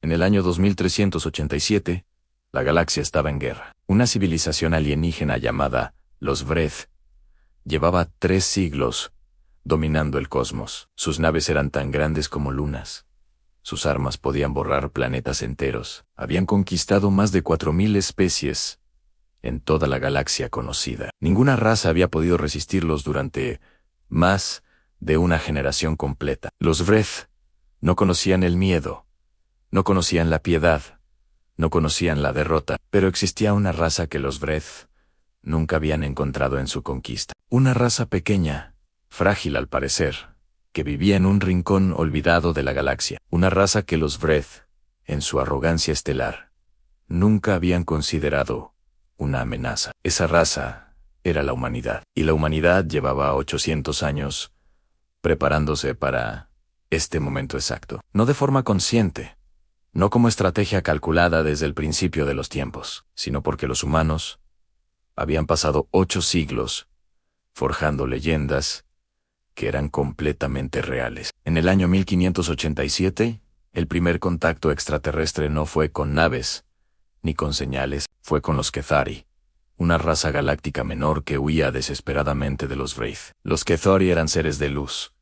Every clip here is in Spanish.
En el año 2387, la galaxia estaba en guerra. Una civilización alienígena llamada los Vreth llevaba 3 siglos dominando el cosmos. Sus naves eran tan grandes como lunas. Sus armas podían borrar planetas enteros. Habían conquistado más de 4000 especies en toda la galaxia conocida. Ninguna raza había podido resistirlos durante más de una generación completa. Los Vreth no conocían el miedo, no conocían la piedad, no conocían la derrota, pero existía una raza que los Vreth nunca habían encontrado en su conquista. Una raza pequeña, frágil al parecer, que vivía en un rincón olvidado de la galaxia. Una raza que los Vreth, en su arrogancia estelar, nunca habían considerado una amenaza. Esa raza era la humanidad, y la humanidad llevaba 800 años preparándose para este momento exacto. No de forma consciente, no como estrategia calculada desde el principio de los tiempos, sino porque los humanos habían pasado 8 siglos forjando leyendas que eran completamente reales. En el año 1587, el primer contacto extraterrestre no fue con naves, ni con señales, fue con los Kethari, una raza galáctica menor que huía desesperadamente de los Wraith. Los Kethari eran seres de luz,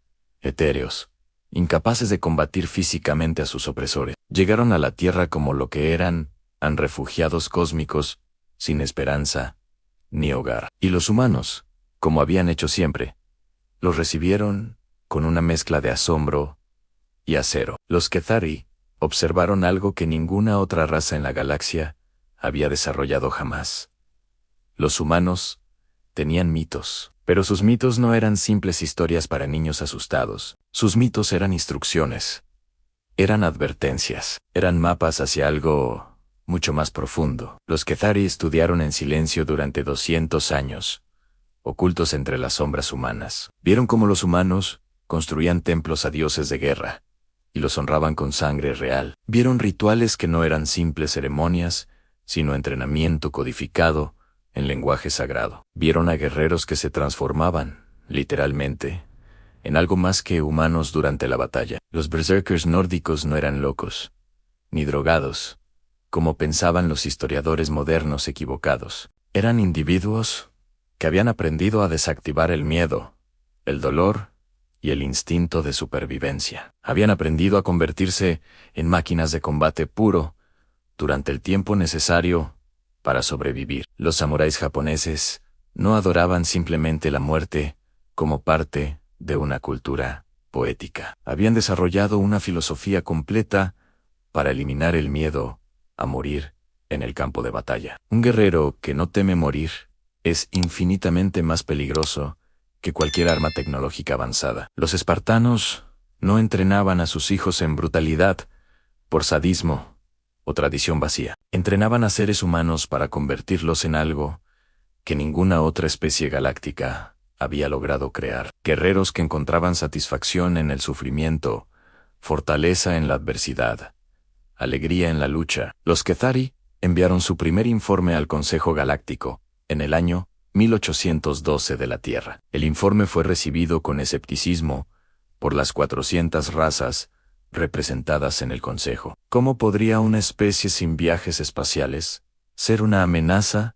etéreos, incapaces de combatir físicamente a sus opresores. Llegaron a la Tierra como lo que eran, refugiados cósmicos, sin esperanza ni hogar. Y los humanos, como habían hecho siempre, los recibieron con una mezcla de asombro y acero. Los Kethari observaron algo que ninguna otra raza en la galaxia había desarrollado jamás. Los humanos tenían mitos, pero sus mitos no eran simples historias para niños asustados. Sus mitos eran instrucciones, eran advertencias, eran mapas hacia algo mucho más profundo. Los Kethari estudiaron en silencio durante 200 años, ocultos entre las sombras humanas. Vieron cómo los humanos construían templos a dioses de guerra y los honraban con sangre real. Vieron rituales que no eran simples ceremonias, sino entrenamiento codificado en lenguaje sagrado. Vieron a guerreros que se transformaban, literalmente, en algo más que humanos durante la batalla. Los berserkers nórdicos no eran locos, ni drogados, como pensaban los historiadores modernos equivocados. Eran individuos que habían aprendido a desactivar el miedo, el dolor y el instinto de supervivencia. Habían aprendido a convertirse en máquinas de combate puro durante el tiempo necesario para sobrevivir. Los samuráis japoneses no adoraban simplemente la muerte como parte de una cultura poética. Habían desarrollado una filosofía completa para eliminar el miedo a morir en el campo de batalla. Un guerrero que no teme morir es infinitamente más peligroso que cualquier arma tecnológica avanzada. Los espartanos no entrenaban a sus hijos en brutalidad, por sadismo o tradición vacía. Entrenaban a seres humanos para convertirlos en algo que ninguna otra especie galáctica había logrado crear. Guerreros que encontraban satisfacción en el sufrimiento, fortaleza en la adversidad, alegría en la lucha. Los Kethari enviaron su primer informe al Consejo Galáctico en el año 1812 de la Tierra. El informe fue recibido con escepticismo por las 400 razas representadas en el Consejo. ¿Cómo podría una especie sin viajes espaciales ser una amenaza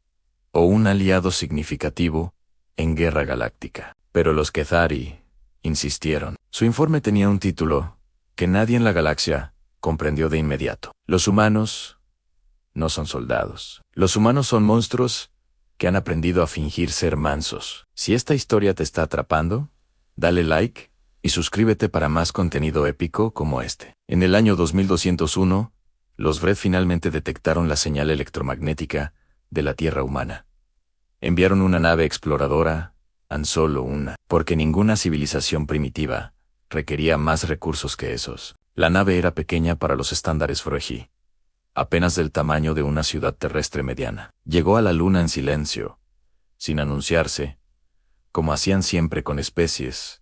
o un aliado significativo en guerra galáctica? Pero los Kethari insistieron. Su informe tenía un título que nadie en la galaxia comprendió de inmediato. Los humanos no son soldados. Los humanos son monstruos que han aprendido a fingir ser mansos. Si esta historia te está atrapando, dale like y suscríbete para más contenido épico como este. En el año 2201, los Vreth finalmente detectaron la señal electromagnética de la Tierra humana. Enviaron una nave exploradora, tan solo una, porque ninguna civilización primitiva requería más recursos que esos. La nave era pequeña para los estándares Freji, apenas del tamaño de una ciudad terrestre mediana. Llegó a la Luna en silencio, sin anunciarse, como hacían siempre con especies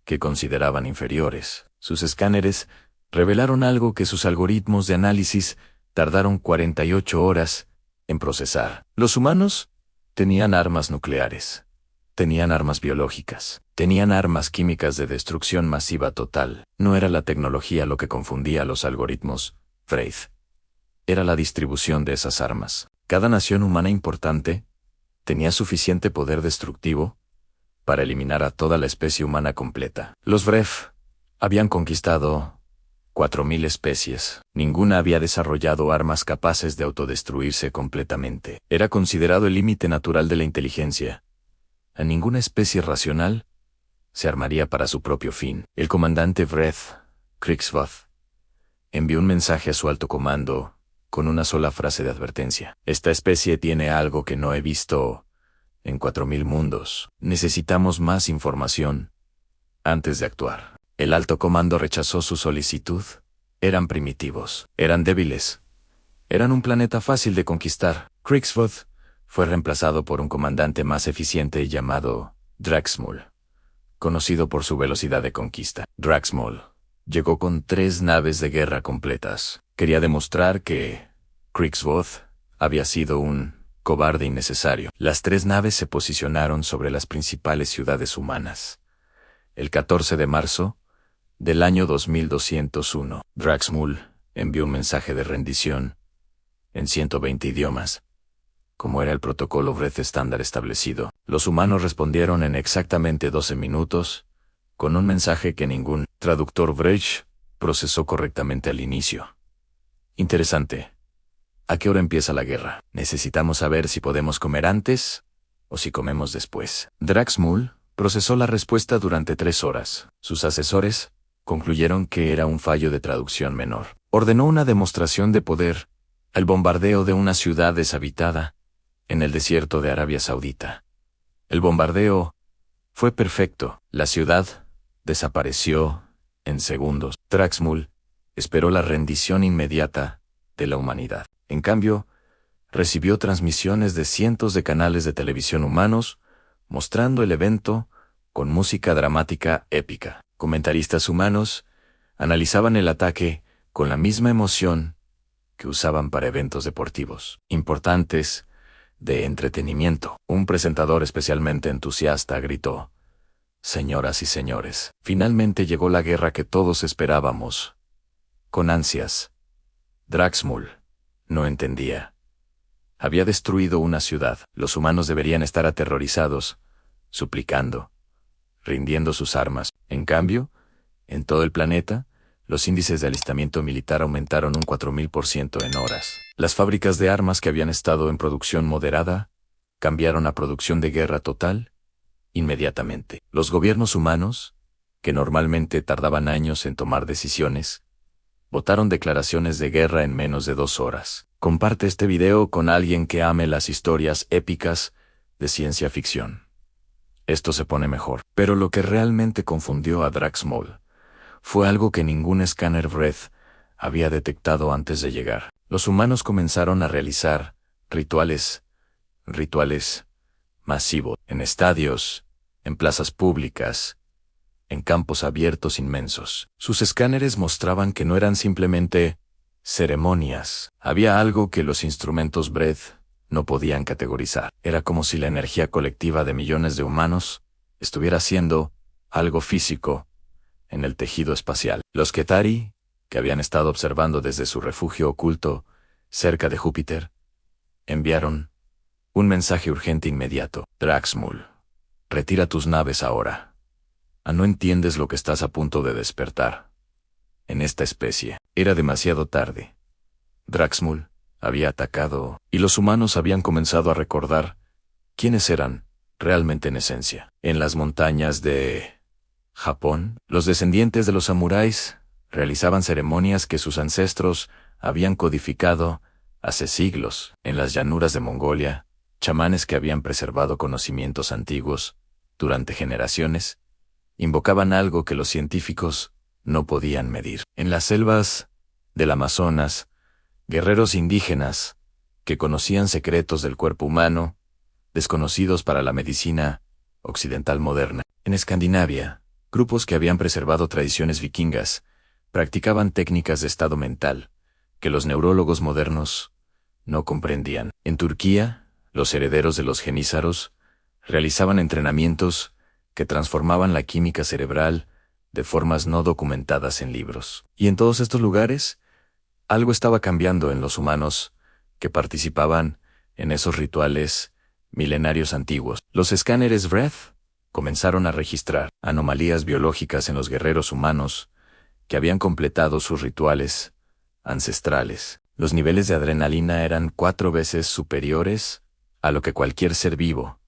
que consideraban inferiores. Sus escáneres revelaron algo que sus algoritmos de análisis tardaron 48 horas en procesar. Los humanos tenían armas nucleares, tenían armas biológicas, tenían armas químicas de destrucción masiva total. No era la tecnología lo que confundía a los algoritmos Wraith era la distribución de esas armas. Cada nación humana importante tenía suficiente poder destructivo para eliminar a toda la especie humana completa. Los Wraith habían conquistado 4.000 especies. Ninguna había desarrollado armas capaces de autodestruirse completamente. Era considerado el límite natural de la inteligencia. A ninguna especie racional se armaría para su propio fin. El comandante Wraith, Krixvoth, envió un mensaje a su alto comando con una sola frase de advertencia. Esta especie tiene algo que no he visto en 4.000 mundos. Necesitamos más información antes de actuar. El alto comando rechazó su solicitud. Eran primitivos, eran débiles, eran un planeta fácil de conquistar. Krixvoth fue reemplazado por un comandante más eficiente llamado Draxmul, conocido por su velocidad de conquista. Draxmul llegó con 3 naves de guerra completas. Quería demostrar que Krixvoth había sido un cobarde innecesario. Las 3 naves se posicionaron sobre las principales ciudades humanas. El 14 de marzo del año 2201, Draxmul envió un mensaje de rendición en 120 idiomas. Como era el protocolo Wraith estándar establecido, los humanos respondieron en exactamente 12 minutos, con un mensaje que ningún traductor Wraith procesó correctamente al inicio. Interesante. ¿A qué hora empieza la guerra? Necesitamos saber si podemos comer antes o si comemos después. Draxmul procesó la respuesta durante 3 horas. Sus asesores concluyeron que era un fallo de traducción menor. Ordenó una demostración de poder, el bombardeo de una ciudad deshabitada en el desierto de Arabia Saudita. El bombardeo fue perfecto. La ciudad desapareció en segundos. Draxmul esperó la rendición inmediata de la humanidad. En cambio, recibió transmisiones de cientos de canales de televisión humanos, mostrando el evento con música dramática épica. Comentaristas humanos analizaban el ataque con la misma emoción que usaban para eventos deportivos importantes de entretenimiento. Un presentador especialmente entusiasta gritó: «Señoras y señores, finalmente llegó la guerra que todos esperábamos con ansias». Draxmul no entendía. Había destruido una ciudad. Los humanos deberían estar aterrorizados, suplicando, rindiendo sus armas. En cambio, en todo el planeta, los índices de alistamiento militar aumentaron un 4.000% en horas. Las fábricas de armas que habían estado en producción moderada cambiaron a producción de guerra total inmediatamente. Los gobiernos humanos, que normalmente tardaban años en tomar decisiones, votaron declaraciones de guerra en menos de 2 horas. Comparte este video con alguien que ame las historias épicas de ciencia ficción. Esto se pone mejor. Pero lo que realmente confundió a Draxmul fue algo que ningún escáner Wraith había detectado antes de llegar. Los humanos comenzaron a realizar rituales masivos, en estadios, en plazas públicas, en campos abiertos inmensos. Sus escáneres mostraban que no eran simplemente ceremonias. Había algo que los instrumentos Wraith no podían categorizar. Era como si la energía colectiva de millones de humanos estuviera haciendo algo físico en el tejido espacial. Los Ketari, que habían estado observando desde su refugio oculto cerca de Júpiter, enviaron un mensaje urgente inmediato. Draxmul, retira tus naves ahora. ¿No entiendes lo que estás a punto de despertar en esta especie? Era demasiado tarde. Draxmul había atacado, y los humanos habían comenzado a recordar quiénes eran realmente en esencia. En las montañas de Japón, los descendientes de los samuráis realizaban ceremonias que sus ancestros habían codificado hace siglos. En las llanuras de Mongolia, chamanes que habían preservado conocimientos antiguos durante generaciones invocaban algo que los científicos no podían medir. En las selvas del Amazonas, guerreros indígenas que conocían secretos del cuerpo humano, desconocidos para la medicina occidental moderna. En Escandinavia, grupos que habían preservado tradiciones vikingas practicaban técnicas de estado mental que los neurólogos modernos no comprendían. En Turquía, los herederos de los genízaros realizaban entrenamientos que transformaban la química cerebral de formas no documentadas en libros. Y en todos estos lugares Algo estaba cambiando en los humanos que participaban en esos rituales milenarios antiguos. Los escáneres Vreth comenzaron a registrar anomalías biológicas en los guerreros humanos que habían completado sus rituales ancestrales. Los niveles de adrenalina eran 4 veces superiores a lo que cualquier ser vivo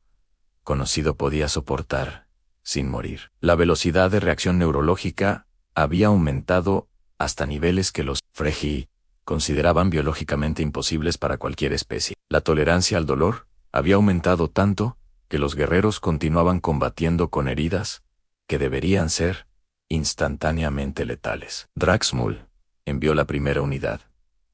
conocido podía soportar sin morir. La velocidad de reacción neurológica había aumentado hasta niveles que los Freji consideraban biológicamente imposibles para cualquier especie. La tolerancia al dolor había aumentado tanto que los guerreros continuaban combatiendo con heridas que deberían ser instantáneamente letales. Draxmul envió la primera unidad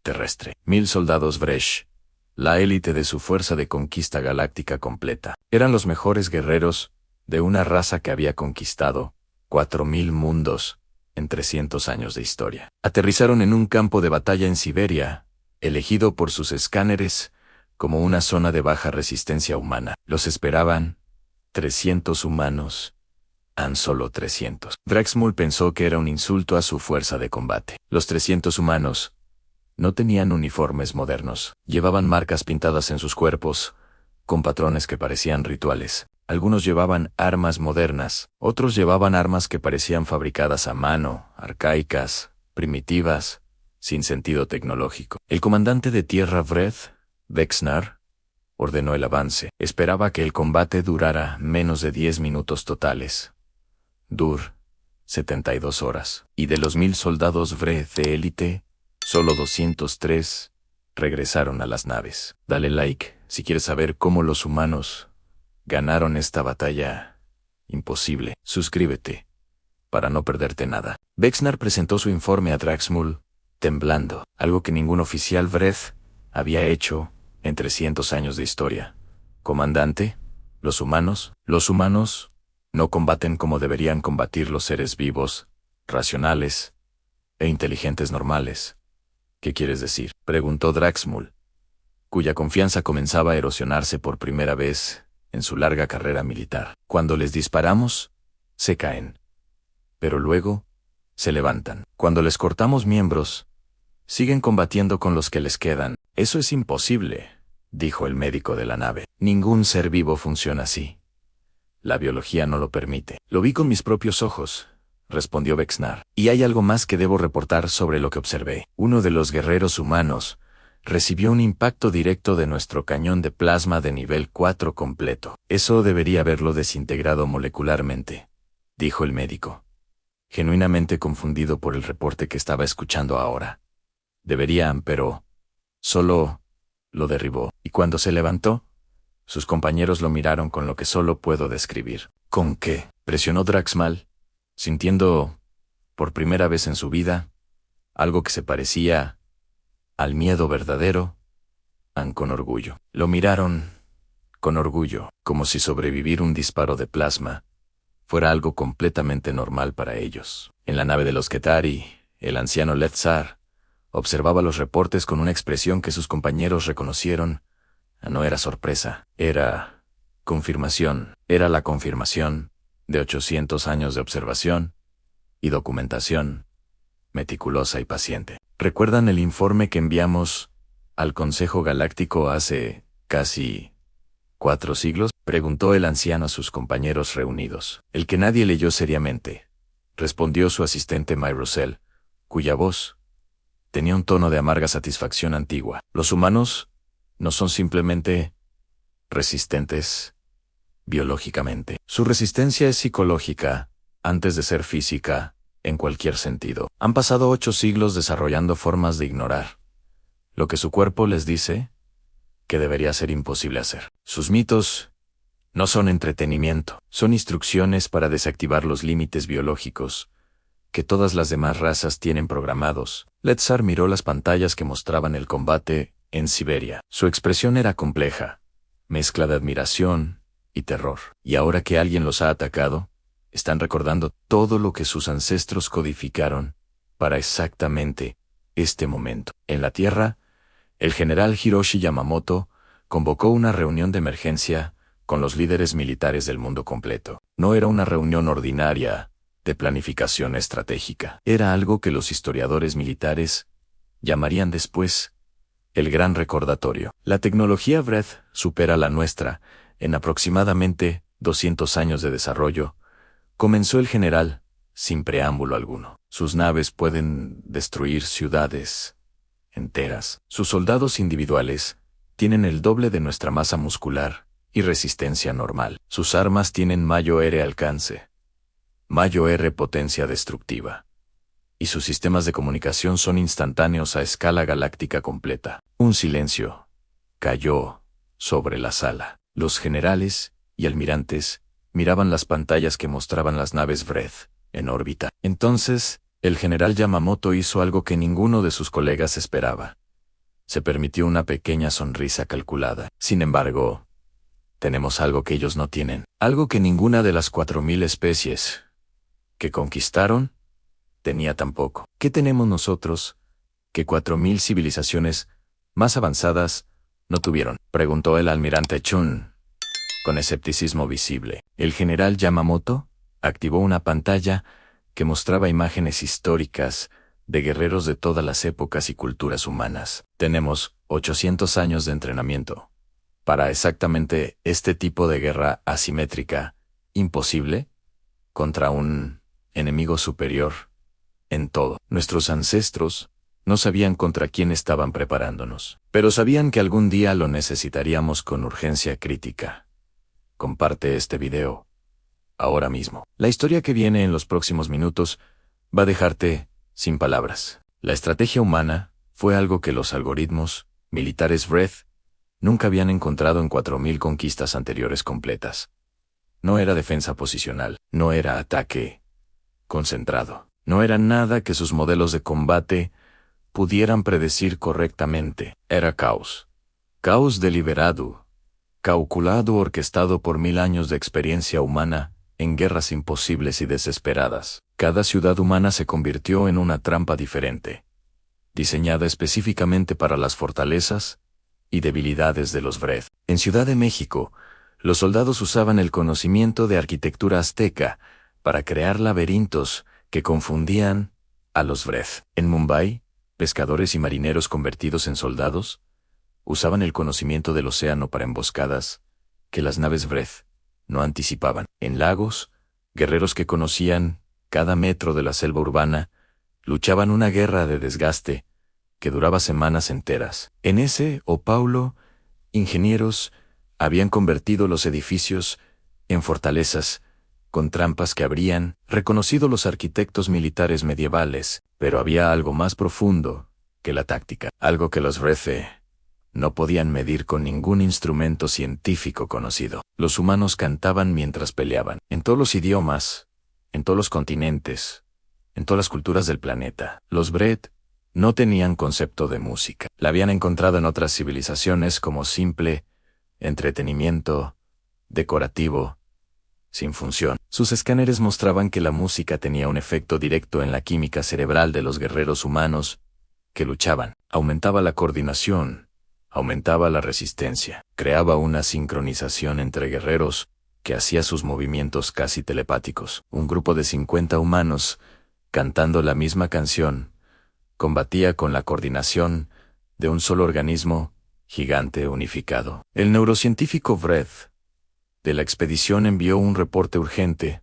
terrestre. 1000 soldados Vresh, la élite de su fuerza de conquista galáctica completa. Eran los mejores guerreros de una raza que había conquistado 4000 mundos en 300 años de historia. Aterrizaron en un campo de batalla en Siberia, elegido por sus escáneres como una zona de baja resistencia humana. Los esperaban 300 humanos. Han solo 300. Draxmul pensó que era un insulto a su fuerza de combate. Los 300 humanos no tenían uniformes modernos. Llevaban marcas pintadas en sus cuerpos, con patrones que parecían rituales. Algunos llevaban armas modernas, otros llevaban armas que parecían fabricadas a mano, arcaicas, primitivas, sin sentido tecnológico. El comandante de tierra Vreth, Vexnar, ordenó el avance. Esperaba que el combate durara menos de 10 minutos totales. 72 horas. Y de los 1000 soldados Vreth de élite, solo 203 regresaron a las naves. Dale like si quieres saber cómo los humanos ganaron esta batalla imposible. Suscríbete para no perderte nada. Vexnar presentó su informe a Draxmul, temblando, algo que ningún oficial Vreth había hecho en 300 años de historia. Comandante, los humanos no combaten como deberían combatir los seres vivos, racionales e inteligentes normales. ¿Qué quieres decir?, preguntó Draxmul, cuya confianza comenzaba a erosionarse por primera vez en su larga carrera militar. Cuando les disparamos, se caen. Pero luego, se levantan. Cuando les cortamos miembros, siguen combatiendo con los que les quedan. Eso es imposible, dijo el médico de la nave. Ningún ser vivo funciona así. La biología no lo permite. Lo vi con mis propios ojos, respondió Vexnar. Y hay algo más que debo reportar sobre lo que observé. Uno de los guerreros humanos recibió un impacto directo de nuestro cañón de plasma de nivel 4 completo. Eso debería haberlo desintegrado molecularmente, dijo el médico, genuinamente confundido por el reporte que estaba escuchando ahora. Deberían, pero solo lo derribó. Y cuando se levantó, sus compañeros lo miraron con lo que solo puedo describir. ¿Con qué?, presionó Draxmal, sintiendo, por primera vez en su vida, algo que se parecía al miedo verdadero, con orgullo. Lo miraron con orgullo, como si sobrevivir un disparo de plasma fuera algo completamente normal para ellos. En la nave de los Ketari, el anciano Letzar observaba los reportes con una expresión que sus compañeros reconocieron. No era sorpresa, era confirmación. Era la confirmación de 800 años de observación y documentación meticulosa y paciente. ¿Recuerdan el informe que enviamos al Consejo Galáctico hace casi 4 siglos? Preguntó el anciano a sus compañeros reunidos. El que nadie leyó seriamente, respondió su asistente Myrosel, cuya voz tenía un tono de amarga satisfacción antigua. Los humanos no son simplemente resistentes biológicamente. Su resistencia es psicológica, antes de ser física, en cualquier sentido. Han pasado 8 siglos desarrollando formas de ignorar lo que su cuerpo les dice que debería ser imposible hacer. Sus mitos no son entretenimiento, son instrucciones para desactivar los límites biológicos que todas las demás razas tienen programados. Letzar miró las pantallas que mostraban el combate en Siberia. Su expresión era compleja, mezcla de admiración y terror. Y ahora que alguien los ha atacado, están recordando todo lo que sus ancestros codificaron para exactamente este momento. En la Tierra, el general Hiroshi Yamamoto convocó una reunión de emergencia con los líderes militares del mundo completo. No era una reunión ordinaria de planificación estratégica. Era algo que los historiadores militares llamarían después el gran recordatorio. La tecnología Vreth supera la nuestra. En aproximadamente 200 años de desarrollo, comenzó el general, sin preámbulo alguno. Sus naves pueden destruir ciudades enteras. Sus soldados individuales tienen el doble de nuestra masa muscular y resistencia normal. Sus armas tienen mayor alcance, mayor potencia destructiva. Y sus sistemas de comunicación son instantáneos a escala galáctica completa. Un silencio cayó sobre la sala. Los generales y almirantes miraban las pantallas que mostraban las naves Vreth en órbita. Entonces, el general Yamamoto hizo algo que ninguno de sus colegas esperaba. Se permitió una pequeña sonrisa calculada. Sin embargo, tenemos algo que ellos no tienen. Algo que ninguna de las 4000 especies que conquistaron tenía tampoco. ¿Qué tenemos nosotros que 4000 civilizaciones más avanzadas no tuvieron? Preguntó el almirante Chun, con escepticismo visible. El general Yamamoto activó una pantalla que mostraba imágenes históricas de guerreros de todas las épocas y culturas humanas. Tenemos 800 años de entrenamiento para exactamente este tipo de guerra asimétrica, imposible, contra un enemigo superior en todo. Nuestros ancestros no sabían contra quién estaban preparándonos, pero sabían que algún día lo necesitaríamos con urgencia crítica. Comparte este video ahora mismo. La historia que viene en los próximos minutos va a dejarte sin palabras. La estrategia humana fue algo que los algoritmos militares Vreth nunca habían encontrado en 4000 conquistas anteriores completas. No era defensa posicional, no era ataque concentrado. No era nada que sus modelos de combate pudieran predecir correctamente. Era caos. Caos deliberado, calculado, orquestado por 1000 años de experiencia humana en guerras imposibles y desesperadas. Cada ciudad humana se convirtió en una trampa diferente, diseñada específicamente para las fortalezas y debilidades de los Vreth. En Ciudad de México, los soldados usaban el conocimiento de arquitectura azteca para crear laberintos que confundían a los Vreth. En Mumbai, pescadores y marineros convertidos en soldados usaban el conocimiento del océano para emboscadas que las naves Vreth no anticipaban. En Lagos, guerreros que conocían cada metro de la selva urbana luchaban una guerra de desgaste que duraba semanas enteras. En Sao Paulo, ingenieros habían convertido los edificios en fortalezas con trampas que habrían reconocido los arquitectos militares medievales, pero había algo más profundo que la táctica, algo que los Vreth no podían medir con ningún instrumento científico conocido. Los humanos cantaban mientras peleaban, en todos los idiomas, en todos los continentes, en todas las culturas del planeta. Los Vreth no tenían concepto de música. La habían encontrado en otras civilizaciones como simple entretenimiento decorativo, sin función. Sus escáneres mostraban que la música tenía un efecto directo en la química cerebral de los guerreros humanos que luchaban. Aumentaba la coordinación, aumentaba la resistencia, creaba una sincronización entre guerreros que hacía sus movimientos casi telepáticos. Un grupo de 50 humanos, cantando la misma canción, combatía con la coordinación de un solo organismo gigante unificado. El neurocientífico Vreth de la expedición envió un reporte urgente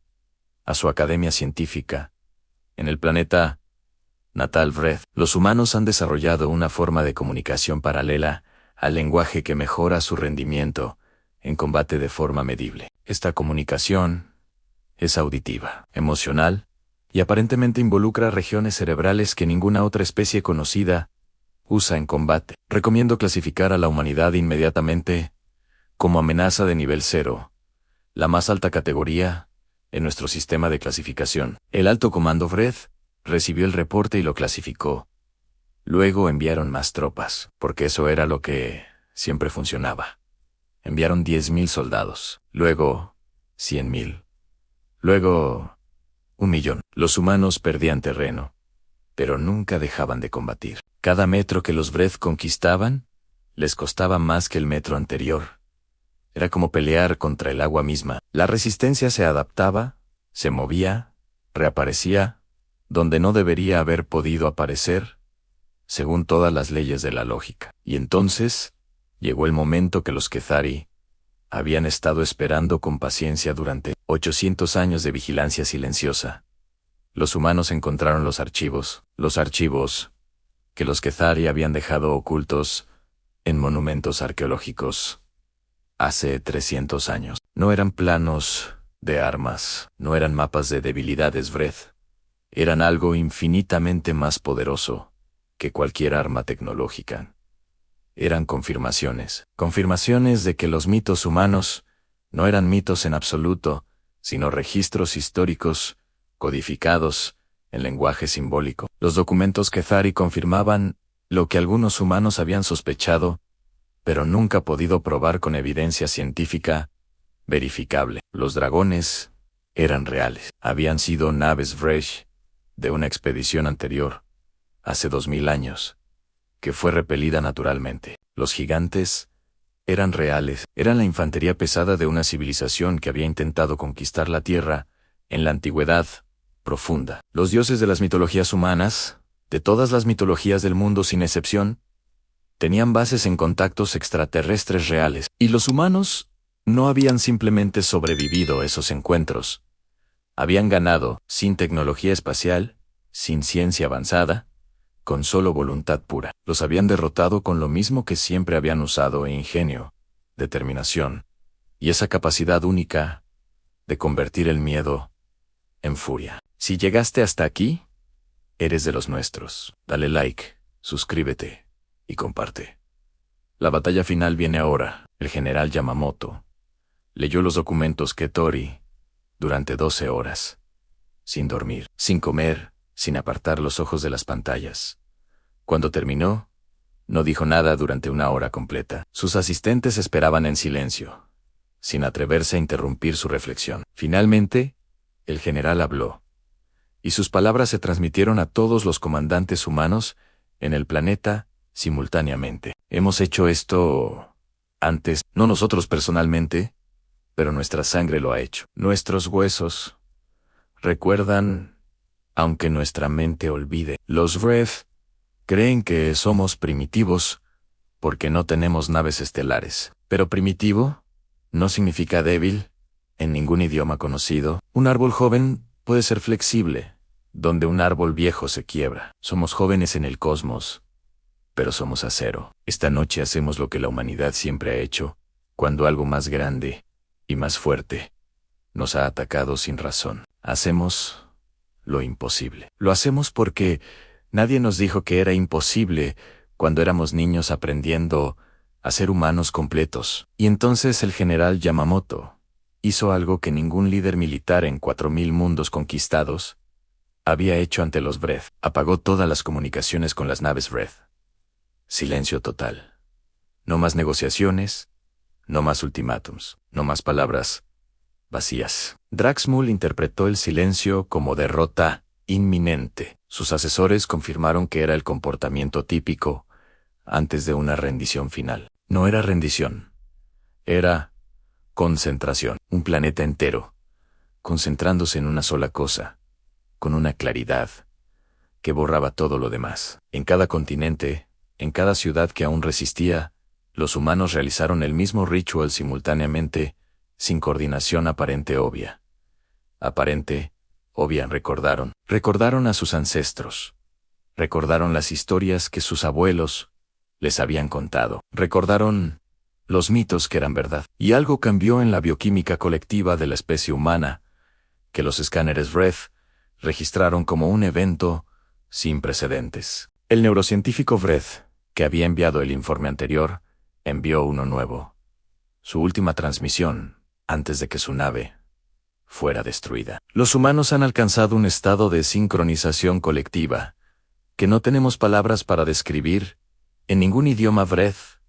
a su academia científica. En el planeta natal Vreth, los humanos han desarrollado una forma de comunicación paralela al lenguaje que mejora su rendimiento en combate de forma medible. Esta comunicación es auditiva, emocional y aparentemente involucra regiones cerebrales que ninguna otra especie conocida usa en combate. Recomiendo clasificar a la humanidad inmediatamente como amenaza de nivel 0, la más alta categoría en nuestro sistema de clasificación. El alto comando Vreth recibió el reporte y lo clasificó. Luego enviaron más tropas, porque eso era lo que siempre funcionaba. Enviaron 10.000 soldados, luego 100.000, luego 1.000.000. Los humanos perdían terreno, pero nunca dejaban de combatir. Cada metro que los Vreth conquistaban les costaba más que el metro anterior. Era como pelear contra el agua misma. La resistencia se adaptaba, se movía, reaparecía, donde no debería haber podido aparecer, según todas las leyes de la lógica. Y entonces, llegó el momento que los Kethari habían estado esperando con paciencia durante 800 años de vigilancia silenciosa. Los humanos encontraron los archivos que los Kethari habían dejado ocultos en monumentos arqueológicos hace 300 años. No eran planos de armas, no eran mapas de debilidades Vreth. Eran algo infinitamente más poderoso que cualquier arma tecnológica. Eran confirmaciones de que los mitos humanos no eran mitos en absoluto, sino registros históricos, codificados en lenguaje simbólico. Los documentos Kethari confirmaban lo que algunos humanos habían sospechado, pero nunca podido probar con evidencia científica verificable. Los dragones eran reales. Habían sido naves Vreth de una expedición anterior, hace 2000 años, que fue repelida naturalmente. Los gigantes eran reales. Eran la infantería pesada de una civilización que había intentado conquistar la Tierra en la antigüedad profunda. Los dioses de las mitologías humanas, de todas las mitologías del mundo sin excepción, tenían bases en contactos extraterrestres reales, y los humanos no habían simplemente sobrevivido a esos encuentros. Habían ganado, sin tecnología espacial, sin ciencia avanzada, con solo voluntad pura. Los habían derrotado con lo mismo que siempre habían usado: ingenio, determinación, y esa capacidad única de convertir el miedo en furia. Si llegaste hasta aquí, eres de los nuestros. Dale like, suscríbete y comparte. La batalla final viene ahora. El general Yamamoto leyó los documentos Ketori durante 12 horas, sin dormir, sin comer, sin apartar los ojos de las pantallas. Cuando terminó, no dijo nada durante una hora completa. Sus asistentes esperaban en silencio, sin atreverse a interrumpir su reflexión. Finalmente, el general habló, y sus palabras se transmitieron a todos los comandantes humanos en el planeta simultáneamente. Hemos hecho esto antes, no nosotros personalmente, pero nuestra sangre lo ha hecho. Nuestros huesos recuerdan, aunque nuestra mente olvide. Los Vreth creen que somos primitivos porque no tenemos naves estelares. Pero primitivo no significa débil en ningún idioma conocido. Un árbol joven puede ser flexible, donde un árbol viejo se quiebra. Somos jóvenes en el cosmos, pero somos acero. Esta noche hacemos lo que la humanidad siempre ha hecho, cuando algo más grande y más fuerte nos ha atacado sin razón. Hacemos lo imposible. Lo hacemos porque nadie nos dijo que era imposible cuando éramos niños aprendiendo a ser humanos completos. Y entonces el general Yamamoto hizo algo que ningún líder militar en 4000 mundos conquistados había hecho ante los Vreth. Apagó todas las comunicaciones con las naves Vreth. Silencio total. No más negociaciones, no más ultimátums, no más palabras vacías. Draxmul interpretó el silencio como derrota inminente. Sus asesores confirmaron que era el comportamiento típico antes de una rendición final. No era rendición. Era concentración. Un planeta entero, concentrándose en una sola cosa, con una claridad que borraba todo lo demás. En cada continente, en cada ciudad que aún resistía, los humanos realizaron el mismo ritual simultáneamente, sin coordinación aparente obvia. Recordaron a sus ancestros. Recordaron las historias que sus abuelos les habían contado. Recordaron los mitos que eran verdad. Y algo cambió en la bioquímica colectiva de la especie humana, que los escáneres Vreth registraron como un evento sin precedentes. El neurocientífico Vreth, que había enviado el informe anterior, envió uno nuevo. Su última transmisión, antes de que su nave fuera destruida. Los humanos han alcanzado un estado de sincronización colectiva que no tenemos palabras para describir en ningún idioma Vreth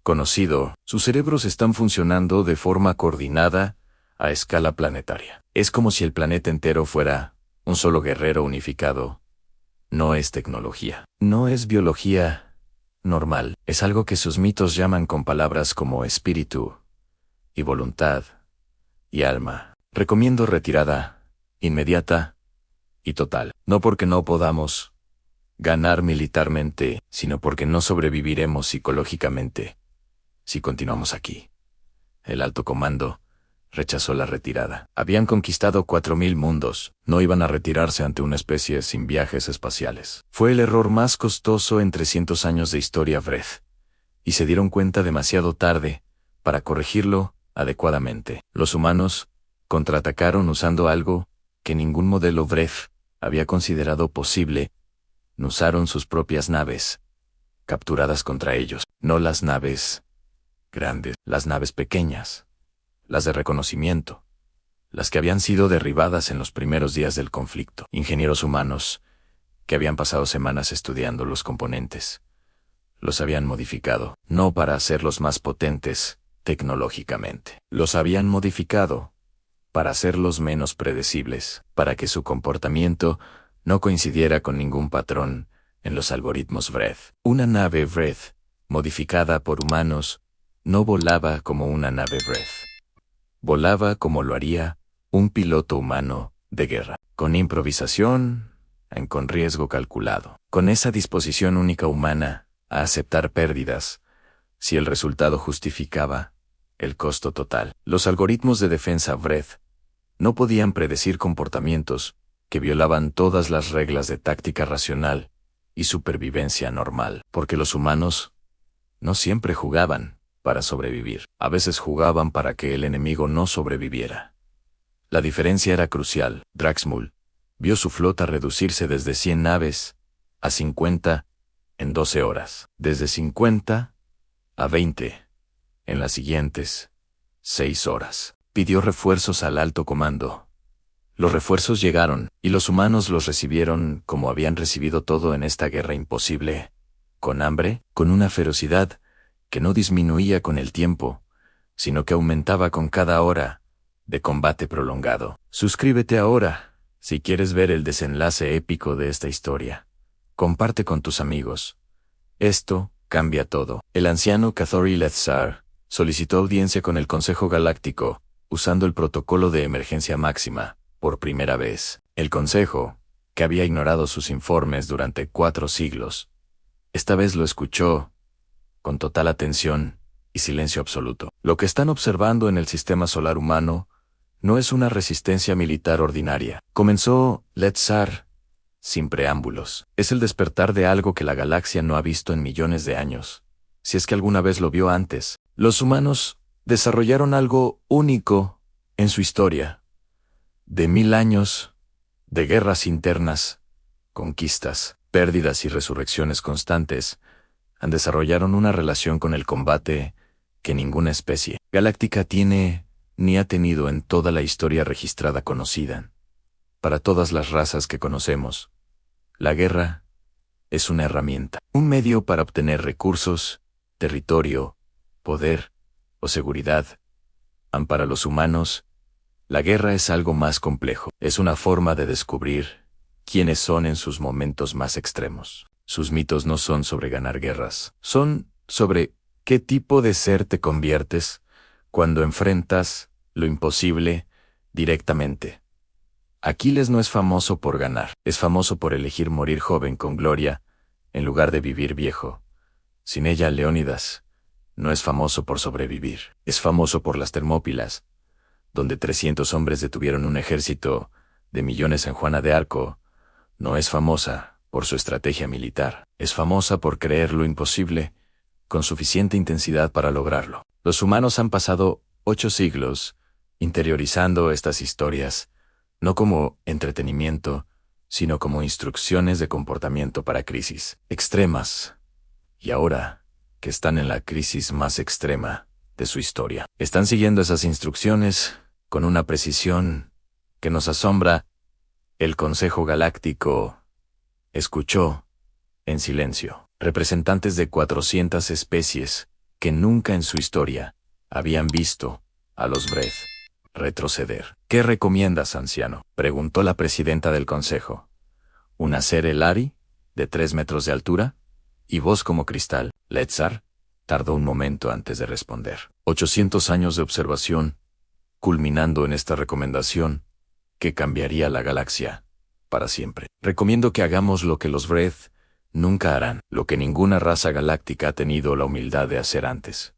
conocido. Sus cerebros están funcionando de forma coordinada a escala planetaria. Es como si el planeta entero fuera un solo guerrero unificado. No es tecnología. No es biología normal. Es algo que sus mitos llaman con palabras como espíritu y voluntad y alma. Recomiendo retirada inmediata y total. No porque no podamos, ganar militarmente, sino porque no sobreviviremos psicológicamente si continuamos aquí. El alto comando rechazó la retirada. Habían conquistado 4000 mundos, no iban a retirarse ante una especie sin viajes espaciales. Fue el error más costoso en 300 años de historia Vreth, y se dieron cuenta demasiado tarde para corregirlo adecuadamente. Los humanos contraatacaron usando algo que ningún modelo Vreth había considerado posible. Usaron sus propias naves, capturadas contra ellos, no las naves grandes, las naves pequeñas, las de reconocimiento, las que habían sido derribadas en los primeros días del conflicto. Ingenieros humanos, que habían pasado semanas estudiando los componentes, los habían modificado, no para hacerlos más potentes tecnológicamente. Los habían modificado para hacerlos menos predecibles, para que su comportamiento no coincidiera con ningún patrón en los algoritmos Vreth. Una nave Vreth, modificada por humanos, no volaba como una nave Vreth. Volaba como lo haría un piloto humano de guerra, con improvisación, con riesgo calculado, con esa disposición única humana a aceptar pérdidas, si el resultado justificaba el costo total. Los algoritmos de defensa Vreth no podían predecir comportamientos que violaban todas las reglas de táctica racional y supervivencia normal, porque los humanos no siempre jugaban para sobrevivir. A veces jugaban para que el enemigo no sobreviviera. La diferencia era crucial. Draxmul vio su flota reducirse desde 100 naves a 50 en 12 horas, desde 50 a 20 en las siguientes 6 horas. Pidió refuerzos al alto comando. Los refuerzos llegaron, y los humanos los recibieron como habían recibido todo en esta guerra imposible, con hambre, con una ferocidad que no disminuía con el tiempo, sino que aumentaba con cada hora de combate prolongado. Suscríbete ahora, si quieres ver el desenlace épico de esta historia. Comparte con tus amigos. Esto cambia todo. El anciano Cathori Lethzar solicitó audiencia con el Consejo Galáctico, usando el protocolo de emergencia máxima, por primera vez. El Consejo, que había ignorado sus informes durante 4 siglos, esta vez lo escuchó con total atención y silencio absoluto. Lo que están observando en el sistema solar humano no es una resistencia militar ordinaria. Comenzó Lethzar sin preámbulos. Es el despertar de algo que la galaxia no ha visto en millones de años, si es que alguna vez lo vio antes. Los humanos desarrollaron algo único en su historia, de 1000 años de guerras internas, conquistas, pérdidas y resurrecciones constantes. Desarrollaron una relación con el combate que ninguna especie galáctica tiene ni ha tenido en toda la historia registrada conocida. Para todas las razas que conocemos, la guerra es una herramienta, un medio para obtener recursos, territorio, poder o seguridad. Para los humanos, la guerra es algo más complejo. Es una forma de descubrir quiénes son en sus momentos más extremos. Sus mitos no son sobre ganar guerras, son sobre qué tipo de ser te conviertes cuando enfrentas lo imposible directamente. Aquiles no es famoso por ganar, es famoso por elegir morir joven con gloria en lugar de vivir viejo. Sin ella, Leónidas no es famoso por sobrevivir, es famoso por las Termópilas, donde 300 hombres detuvieron un ejército de millones en Juana de Arco. No es famosa por su estrategia militar, es famosa por creer lo imposible con suficiente intensidad para lograrlo. Los humanos han pasado 8 siglos interiorizando estas historias, no como entretenimiento, sino como instrucciones de comportamiento para crisis extremas. Y ahora que están en la crisis más extrema de su historia, están siguiendo esas instrucciones con una precisión que nos asombra. El Consejo Galáctico escuchó, en silencio, representantes de 400 especies que nunca en su historia habían visto a los Vreth retroceder. ¿Qué recomiendas, anciano?, preguntó la presidenta del consejo. ¿Una Ser Elari, de 3 metros de altura? Y voz como cristal. Lethzar tardó un momento antes de responder. 800 años de observación, culminando en esta recomendación, que cambiaría la galaxia para siempre. Recomiendo que hagamos lo que los Vreth Nunca harán lo que ninguna raza galáctica ha tenido la humildad de hacer antes.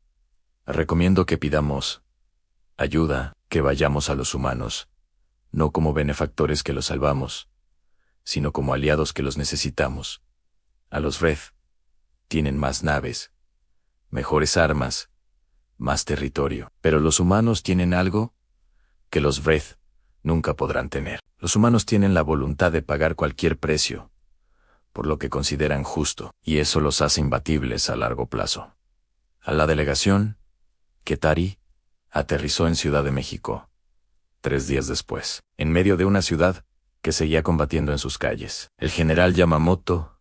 Recomiendo que pidamos ayuda, que vayamos a los humanos, no como benefactores que los salvamos, sino como aliados que los necesitamos. A los Red tienen más naves, mejores armas, más territorio. Pero los humanos tienen algo que los Red nunca podrán tener. Los humanos tienen la voluntad de pagar cualquier precio por lo que consideran justo, y eso los hace imbatibles a largo plazo. A la delegación, Ketari aterrizó en Ciudad de México 3 días después, en medio de una ciudad que seguía combatiendo en sus calles. El general Yamamoto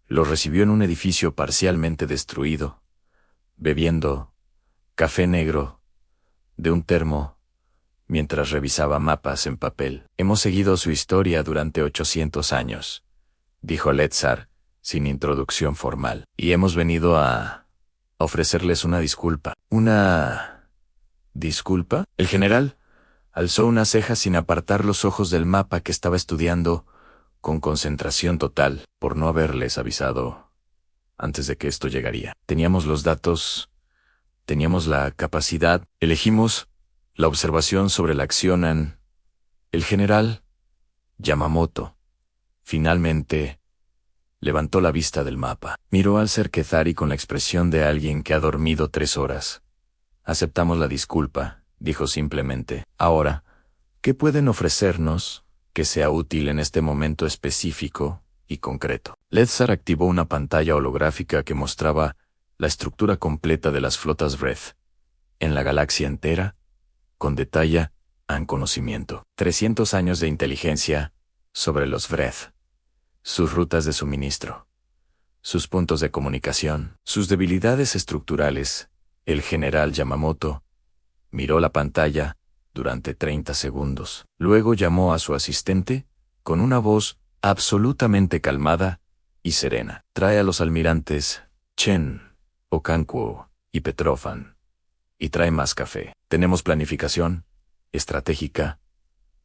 lo recibió en un edificio parcialmente destruido, bebiendo café negro de un termo mientras revisaba mapas en papel. Hemos seguido su historia durante 800 años, dijo Letzar, sin introducción formal, y hemos venido a ofrecerles una disculpa. ¿Una disculpa? El general alzó una ceja sin apartar los ojos del mapa que estaba estudiando con concentración total, por no haberles avisado antes de que esto llegaría. Teníamos los datos, teníamos la capacidad, elegimos la observación sobre la acción. El general Yamamoto finalmente levantó la vista del mapa. Miró al ser Ketari con la expresión de alguien que ha dormido 3 horas. Aceptamos la disculpa, dijo simplemente. Ahora, ¿qué pueden ofrecernos que sea útil en este momento específico y concreto? Letzar activó una pantalla holográfica que mostraba la estructura completa de las flotas Red en la galaxia entera, con detalle y conocimiento. 300 años de inteligencia sobre los Red, sus rutas de suministro, sus puntos de comunicación, sus debilidades estructurales. El general Yamamoto miró la pantalla durante 30 segundos. Luego llamó a su asistente con una voz absolutamente calmada y serena. Trae a los almirantes Chen, Okonkwo y Petrofan, y trae más café. Tenemos planificación estratégica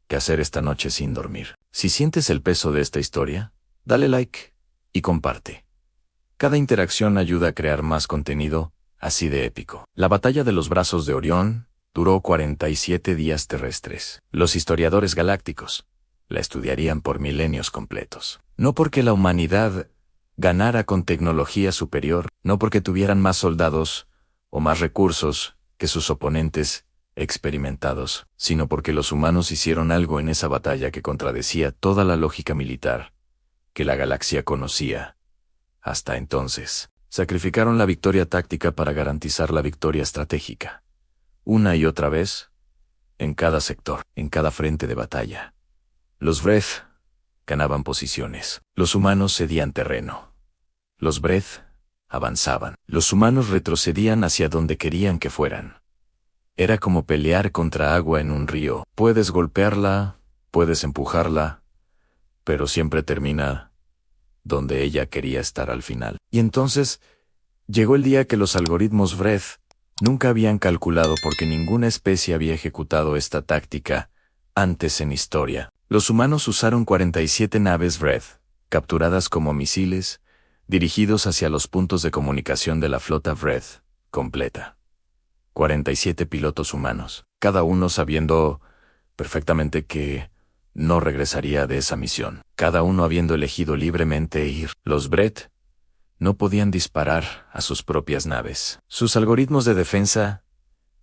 que hacer esta noche sin dormir. Si sientes el peso de esta historia, dale like y comparte. Cada interacción ayuda a crear más contenido así de épico. La batalla de los brazos de Orión duró 47 días terrestres. Los historiadores galácticos la estudiarían por milenios completos. No porque la humanidad ganara con tecnología superior, no porque tuvieran más soldados o más recursos que sus oponentes experimentados, sino porque los humanos hicieron algo en esa batalla que contradecía toda la lógica militar que la galaxia conocía hasta entonces. Sacrificaron la victoria táctica para garantizar la victoria estratégica. Una y otra vez, en cada sector, en cada frente de batalla. Los Red ganaban posiciones. Los humanos cedían terreno. Los Red avanzaban. Los humanos retrocedían hacia donde querían que fueran. Era como pelear contra agua en un río. Puedes golpearla, puedes empujarla, pero siempre termina donde ella quería estar al final. Y entonces llegó el día que los algoritmos Red nunca habían calculado porque ninguna especie había ejecutado esta táctica antes en historia. Los humanos usaron 47 naves Red, capturadas como misiles, dirigidos hacia los puntos de comunicación de la flota Red completa. 47 pilotos humanos, cada uno sabiendo perfectamente que no regresaría de esa misión, cada uno habiendo elegido libremente ir. Los Brett no podían disparar a sus propias naves. Sus algoritmos de defensa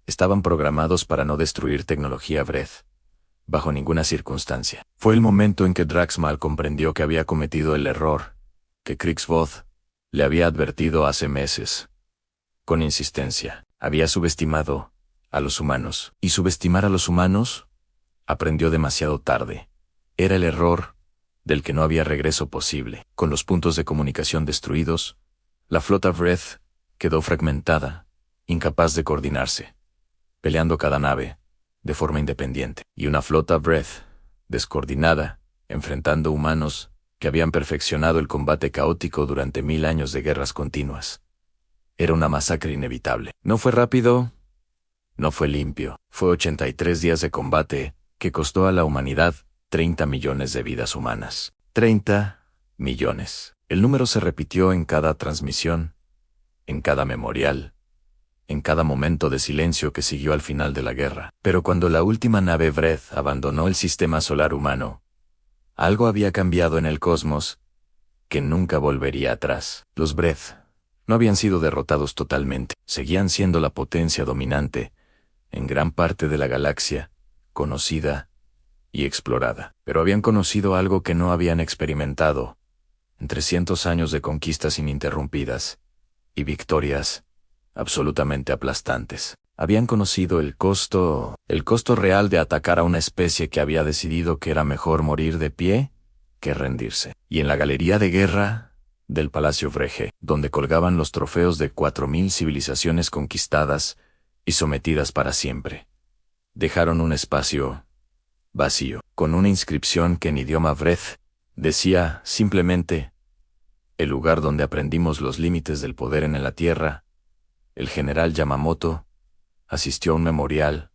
estaban programados para no destruir tecnología Brett, bajo ninguna circunstancia. Fue el momento en que Draxmal comprendió que había cometido el error que Krixvoth le había advertido hace meses. Con insistencia, había subestimado a los humanos, y subestimar a los humanos aprendió demasiado tarde. Era el error del que no había regreso posible. Con los puntos de comunicación destruidos, la flota Breath quedó fragmentada, incapaz de coordinarse, peleando cada nave de forma independiente. Y una flota Breath descoordinada, enfrentando humanos que habían perfeccionado el combate caótico durante 1000 años de guerras continuas. Era una masacre inevitable. No fue rápido, no fue limpio. Fue 83 días de combate que costó a la humanidad 30 millones de vidas humanas. 30 millones. El número se repitió en cada transmisión, en cada memorial, en cada momento de silencio que siguió al final de la guerra. Pero cuando la última nave Vreth abandonó el sistema solar humano, algo había cambiado en el cosmos que nunca volvería atrás. Los Vreth no habían sido derrotados totalmente, seguían siendo la potencia dominante en gran parte de la galaxia, conocida y explorada. Pero habían conocido algo que no habían experimentado en 300 años de conquistas ininterrumpidas y victorias absolutamente aplastantes. Habían conocido el costo real de atacar a una especie que había decidido que era mejor morir de pie que rendirse. Y en la galería de guerra del Palacio Vrege, donde colgaban los trofeos de 4000 civilizaciones conquistadas y sometidas para siempre, dejaron un espacio vacío, con una inscripción que en idioma Vreth decía simplemente: el lugar donde aprendimos los límites del poder en la Tierra. El general Yamamoto asistió a un memorial,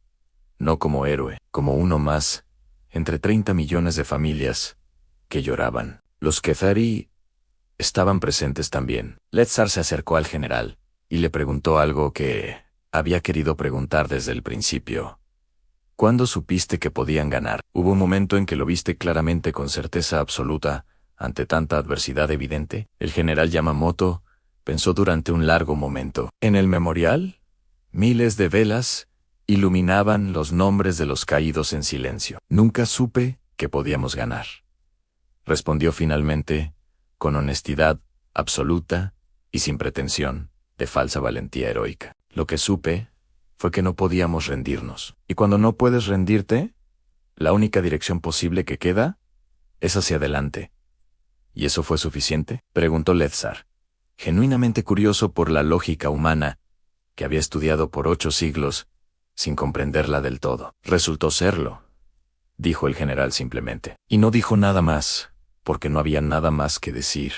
no como héroe, como uno más, entre 30 millones de familias que lloraban. Los Kethari estaban presentes también. Letzar se acercó al general y le preguntó algo que había querido preguntar desde el principio. ¿Cuándo supiste que podían ganar? ¿Hubo un momento en que lo viste claramente con certeza absoluta ante tanta adversidad evidente? El general Yamamoto pensó durante un largo momento. En el memorial, miles de velas iluminaban los nombres de los caídos en silencio. Nunca supe que podíamos ganar, respondió finalmente, con honestidad absoluta y sin pretensión de falsa valentía heroica. Lo que supe fue que no podíamos rendirnos. Y cuando no puedes rendirte, la única dirección posible que queda es hacia adelante. ¿Y eso fue suficiente?, preguntó Letzar, genuinamente curioso por la lógica humana que había estudiado por 8 siglos sin comprenderla del todo. Resultó serlo, dijo el general simplemente. Y no dijo nada más, porque no había nada más que decir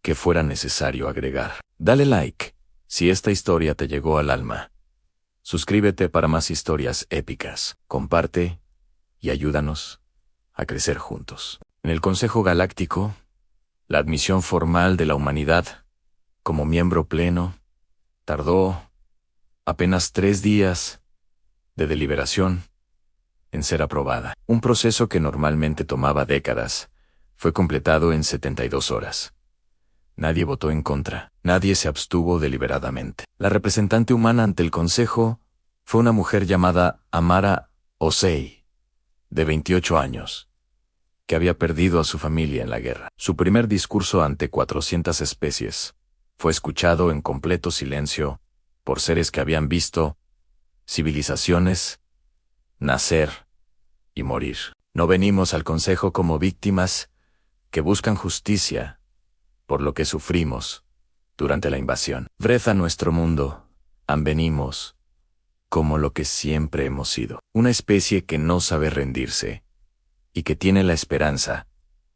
que fuera necesario agregar. Dale like si esta historia te llegó al alma. Suscríbete para más historias épicas. Comparte y ayúdanos a crecer juntos. En el Consejo Galáctico, la admisión formal de la humanidad como miembro pleno tardó apenas 3 días de deliberación en ser aprobada. Un proceso que normalmente tomaba décadas fue completado en 72 horas. Nadie votó en contra, nadie se abstuvo deliberadamente. La representante humana ante el Consejo fue una mujer llamada Amara Osei, de 28 años, que había perdido a su familia en la guerra. Su primer discurso ante 400 especies fue escuchado en completo silencio por seres que habían visto civilizaciones nacer y morir. No venimos al Consejo como víctimas que buscan justicia por lo que sufrimos durante la invasión. Vreth a nuestro mundo, venimos como lo que siempre hemos sido, una especie que no sabe rendirse y que tiene la esperanza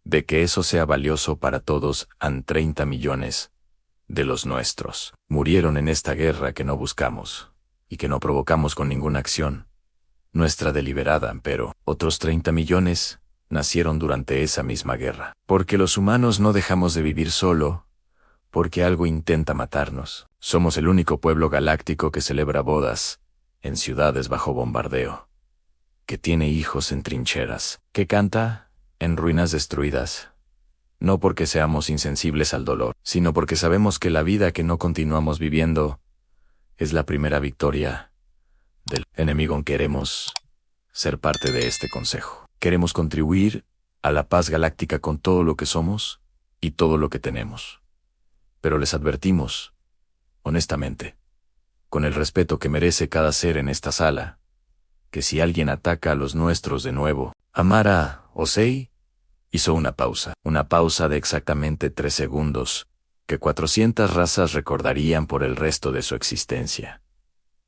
de que eso sea valioso para todos. 30 millones de los nuestros murieron en esta guerra que no buscamos y que no provocamos con ninguna acción nuestra deliberada, pero otros 30 millones nacieron durante esa misma guerra. Porque los humanos no dejamos de vivir solo porque algo intenta matarnos. Somos el único pueblo galáctico que celebra bodas en ciudades bajo bombardeo, que tiene hijos en trincheras, que canta en ruinas destruidas, no porque seamos insensibles al dolor, sino porque sabemos que la vida que no continuamos viviendo es la primera victoria del enemigo. Queremos ser parte de este consejo. Queremos contribuir a la paz galáctica con todo lo que somos y todo lo que tenemos. Pero les advertimos, honestamente, con el respeto que merece cada ser en esta sala, que si alguien ataca a los nuestros de nuevo. Amara Osei hizo una pausa de exactamente 3 segundos, que 400 razas recordarían por el resto de su existencia.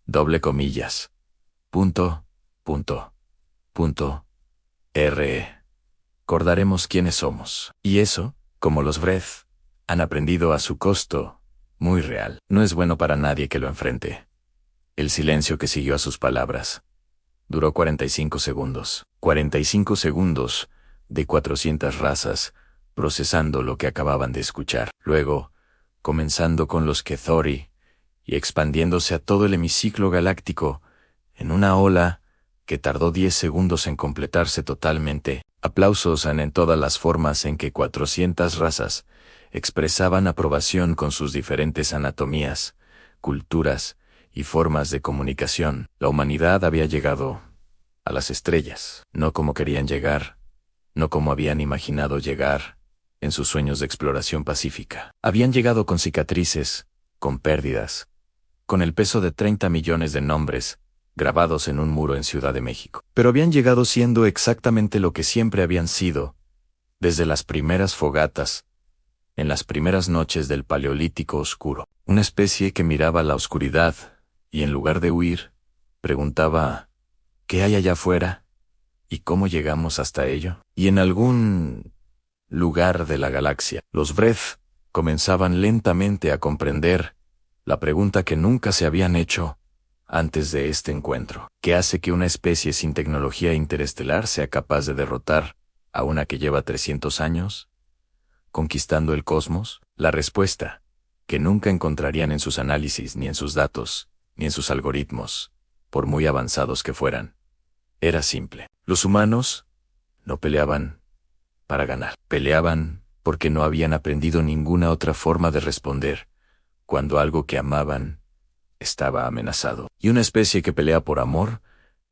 Doble comillas. Punto. Recordaremos quiénes somos. Y eso, como los Vreth, han aprendido a su costo, muy real. No es bueno para nadie que lo enfrente. El silencio que siguió a sus palabras duró 45 segundos. 45 segundos de 400 razas procesando lo que acababan de escuchar. Luego, comenzando con los Kethori y expandiéndose a todo el hemiciclo galáctico en una ola que tardó 10 segundos en completarse totalmente. Aplausos en todas las formas en que 400 razas expresaban aprobación con sus diferentes anatomías, culturas y formas de comunicación. La humanidad había llegado a las estrellas, no como querían llegar, no como habían imaginado llegar en sus sueños de exploración pacífica. Habían llegado con cicatrices, con pérdidas, con el peso de 30 millones de nombres grabados en un muro en Ciudad de México. Pero habían llegado siendo exactamente lo que siempre habían sido, desde las primeras fogatas, en las primeras noches del Paleolítico Oscuro. Una especie que miraba la oscuridad y en lugar de huir, preguntaba, ¿qué hay allá afuera? ¿Y cómo llegamos hasta ello? Y en algún lugar de la galaxia, los Vreth comenzaban lentamente a comprender la pregunta que nunca se habían hecho antes de este encuentro. ¿Qué hace que una especie sin tecnología interestelar sea capaz de derrotar a una que lleva 300 años conquistando el cosmos? La respuesta, que nunca encontrarían en sus análisis, ni en sus datos, ni en sus algoritmos, por muy avanzados que fueran, era simple. Los humanos no peleaban para ganar. Peleaban porque no habían aprendido ninguna otra forma de responder cuando algo que amaban estaba amenazado. Y una especie que pelea por amor,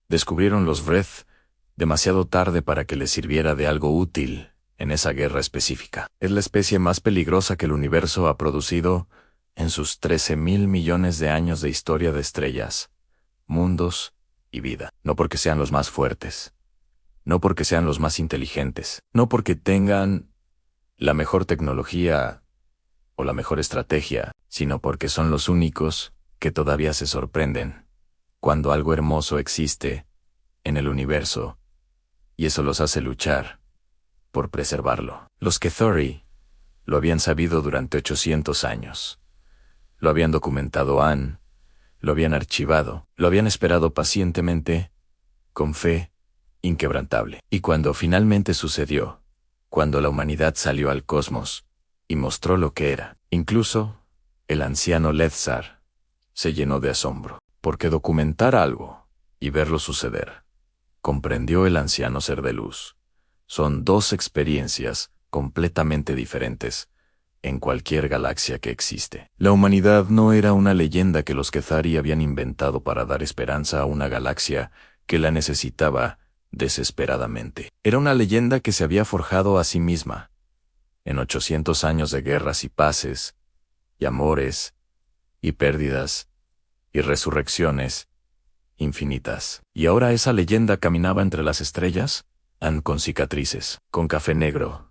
descubrieron los Vreth demasiado tarde para que les sirviera de algo útil en esa guerra específica. Es la especie más peligrosa que el universo ha producido en sus 13.000 millones de años de historia de estrellas, mundos y vida. No porque sean los más fuertes, no porque sean los más inteligentes, no porque tengan la mejor tecnología o la mejor estrategia, sino porque son los únicos que todavía se sorprenden cuando algo hermoso existe en el universo, y eso los hace luchar por preservarlo. Los Kethori lo habían sabido durante 800 años. Lo habían documentado lo habían archivado, lo habían esperado pacientemente, con fe inquebrantable. Y cuando finalmente sucedió, cuando la humanidad salió al cosmos y mostró lo que era, incluso el anciano Lethzar se llenó de asombro, porque documentar algo y verlo suceder, comprendió el anciano ser de luz, son dos experiencias completamente diferentes en cualquier galaxia que existe. La humanidad no era una leyenda que los Kethari habían inventado para dar esperanza a una galaxia que la necesitaba desesperadamente. Era una leyenda que se había forjado a sí misma en 800 años de guerras y paces, y amores, y pérdidas, y resurrecciones infinitas. Y ahora esa leyenda caminaba entre las estrellas, con cicatrices, con café negro,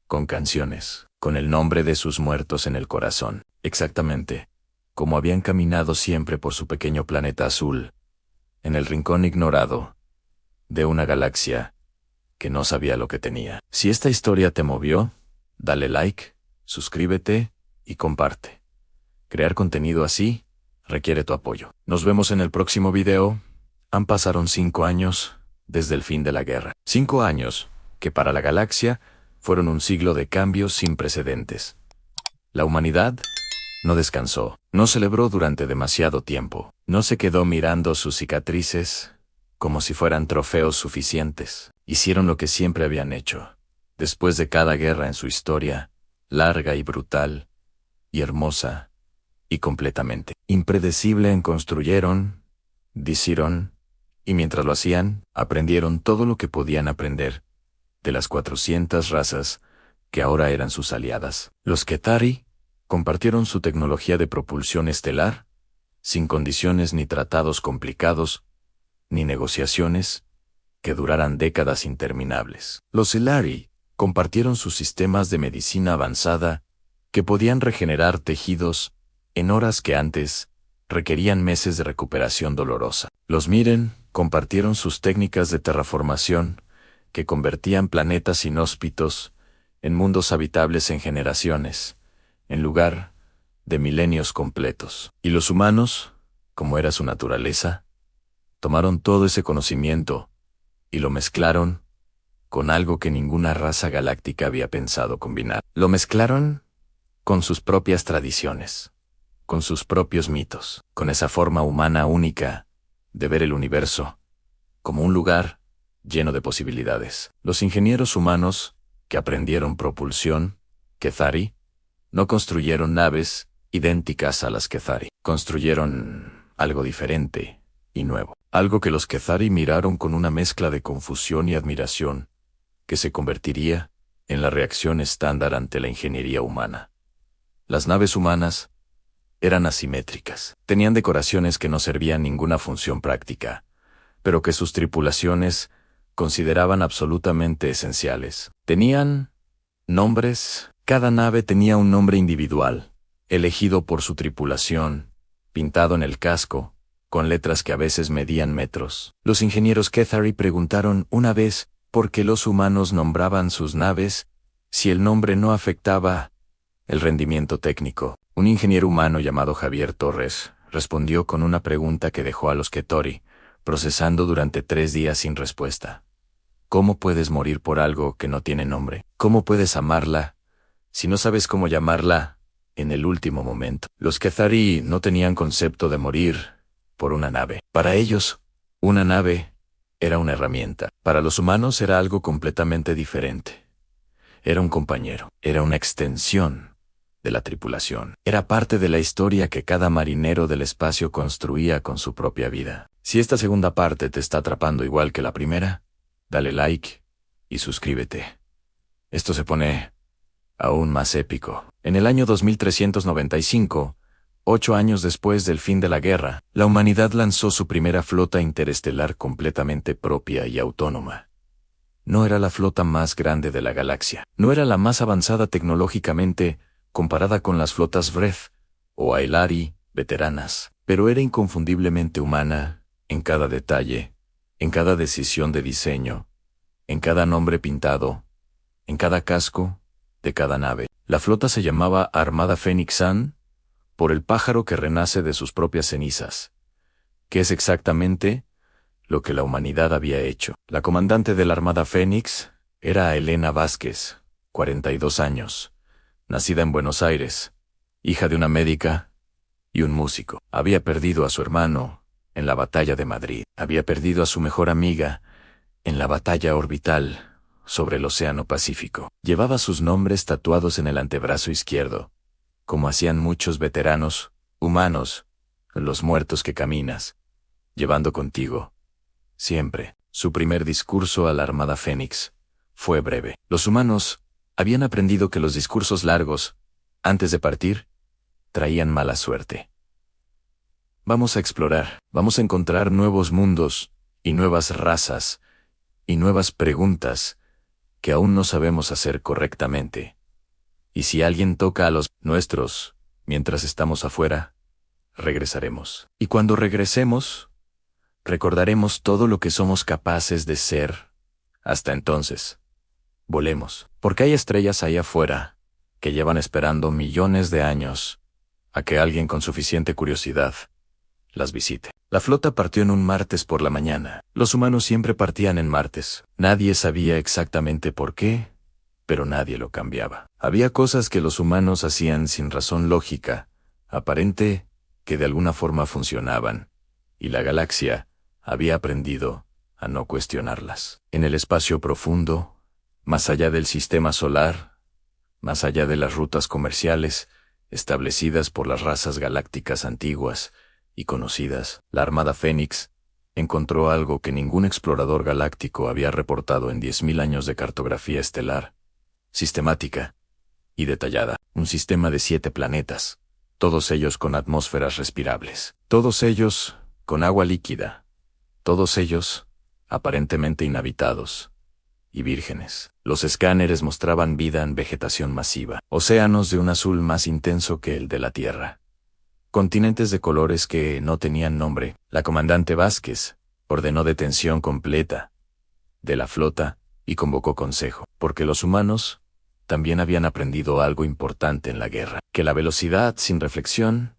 con canciones, con el nombre de sus muertos en el corazón, exactamente como habían caminado siempre por su pequeño planeta azul, en el rincón ignorado de una galaxia que no sabía lo que tenía. Si esta historia te movió, dale like, suscríbete y comparte. Crear contenido así requiere tu apoyo. Nos vemos en el próximo video. Pasaron 5 años desde el fin de la guerra. 5 años que para la galaxia fueron un siglo de cambios sin precedentes. La humanidad no descansó, no celebró durante demasiado tiempo, no se quedó mirando sus cicatrices como si fueran trofeos suficientes. Hicieron lo que siempre habían hecho, después de cada guerra en su historia, larga y brutal, y hermosa, y completamente impredecible. Construyeron, hicieron, y mientras lo hacían, aprendieron todo lo que podían aprender de las 400 razas que ahora eran sus aliadas. Los Kethari compartieron su tecnología de propulsión estelar, sin condiciones ni tratados complicados, ni negociaciones que duraran décadas interminables. Los Ilari compartieron sus sistemas de medicina avanzada que podían regenerar tejidos en horas que antes requerían meses de recuperación dolorosa. Los Miren compartieron sus técnicas de terraformación que convertían planetas inhóspitos en mundos habitables en generaciones, en lugar de milenios completos. Y los humanos, como era su naturaleza, tomaron todo ese conocimiento y lo mezclaron con algo que ninguna raza galáctica había pensado combinar. Lo mezclaron con sus propias tradiciones, con sus propios mitos, con esa forma humana única de ver el universo como un lugar lleno de posibilidades. Los ingenieros humanos que aprendieron propulsión, Kethari, no construyeron naves idénticas a las Kethari. Construyeron algo diferente y nuevo. Algo que los Kethari miraron con una mezcla de confusión y admiración, que se convertiría en la reacción estándar ante la ingeniería humana. Las naves humanas eran asimétricas. Tenían decoraciones que no servían ninguna función práctica, pero que sus tripulaciones consideraban absolutamente esenciales. Tenían nombres. Cada nave tenía un nombre individual, elegido por su tripulación, pintado en el casco, con letras que a veces medían metros. Los ingenieros Kethari preguntaron una vez por qué los humanos nombraban sus naves si el nombre no afectaba el rendimiento técnico. Un ingeniero humano llamado Javier Torres respondió con una pregunta que dejó a los Kethari procesando durante 3 días sin respuesta. ¿Cómo puedes morir por algo que no tiene nombre? ¿Cómo puedes amarla si no sabes cómo llamarla en el último momento? Los Kethari no tenían concepto de morir por una nave. Para ellos, una nave era una herramienta. Para los humanos era algo completamente diferente. Era un compañero, era una extensión de la tripulación. Era parte de la historia que cada marinero del espacio construía con su propia vida. Si esta segunda parte te está atrapando igual que la primera, dale like y suscríbete. Esto se pone aún más épico. En el año 2395, 8 años después del fin de la guerra, la humanidad lanzó su primera flota interestelar completamente propia y autónoma. No era la flota más grande de la galaxia. No era la más avanzada tecnológicamente comparada con las flotas Vreth o Aelari veteranas, pero era inconfundiblemente humana en cada detalle, en cada decisión de diseño, en cada nombre pintado, en cada casco de cada nave. La flota se llamaba Armada Fénix San, por el pájaro que renace de sus propias cenizas, que es exactamente lo que la humanidad había hecho. La comandante de la Armada Fénix era Elena Vázquez, 42 años, nacida en Buenos Aires, hija de una médica y un músico. Había perdido a su hermano en la batalla de Madrid. Había perdido a su mejor amiga en la batalla orbital sobre el Océano Pacífico. Llevaba sus nombres tatuados en el antebrazo izquierdo, como hacían muchos veteranos humanos, los muertos que caminas, llevando contigo siempre. Su primer discurso a la Armada Fénix fue breve. Los humanos habían aprendido que los discursos largos, antes de partir, traían mala suerte. Vamos a explorar, vamos a encontrar nuevos mundos y nuevas razas y nuevas preguntas que aún no sabemos hacer correctamente. Y si alguien toca a los nuestros mientras estamos afuera, regresaremos. Y cuando regresemos, recordaremos todo lo que somos capaces de ser. Hasta entonces, volemos, porque hay estrellas ahí afuera que llevan esperando millones de años a que alguien con suficiente curiosidad las visite. La flota partió en un martes por la mañana. Los humanos siempre partían en martes. Nadie sabía exactamente por qué, pero nadie lo cambiaba. Había cosas que los humanos hacían sin razón lógica, aparente, que de alguna forma funcionaban, y la galaxia había aprendido a no cuestionarlas. En el espacio profundo, más allá del sistema solar, más allá de las rutas comerciales establecidas por las razas galácticas antiguas y conocidas, la Armada Fénix encontró algo que ningún explorador galáctico había reportado en 10.000 años de cartografía estelar, sistemática y detallada. Un sistema de 7 planetas, todos ellos con atmósferas respirables, todos ellos con agua líquida, todos ellos aparentemente inhabitados y vírgenes. Los escáneres mostraban vida en vegetación masiva, océanos de un azul más intenso que el de la Tierra, continentes de colores que no tenían nombre. La comandante Vázquez ordenó detención completa de la flota y convocó consejo, porque los humanos también habían aprendido algo importante en la guerra, que la velocidad sin reflexión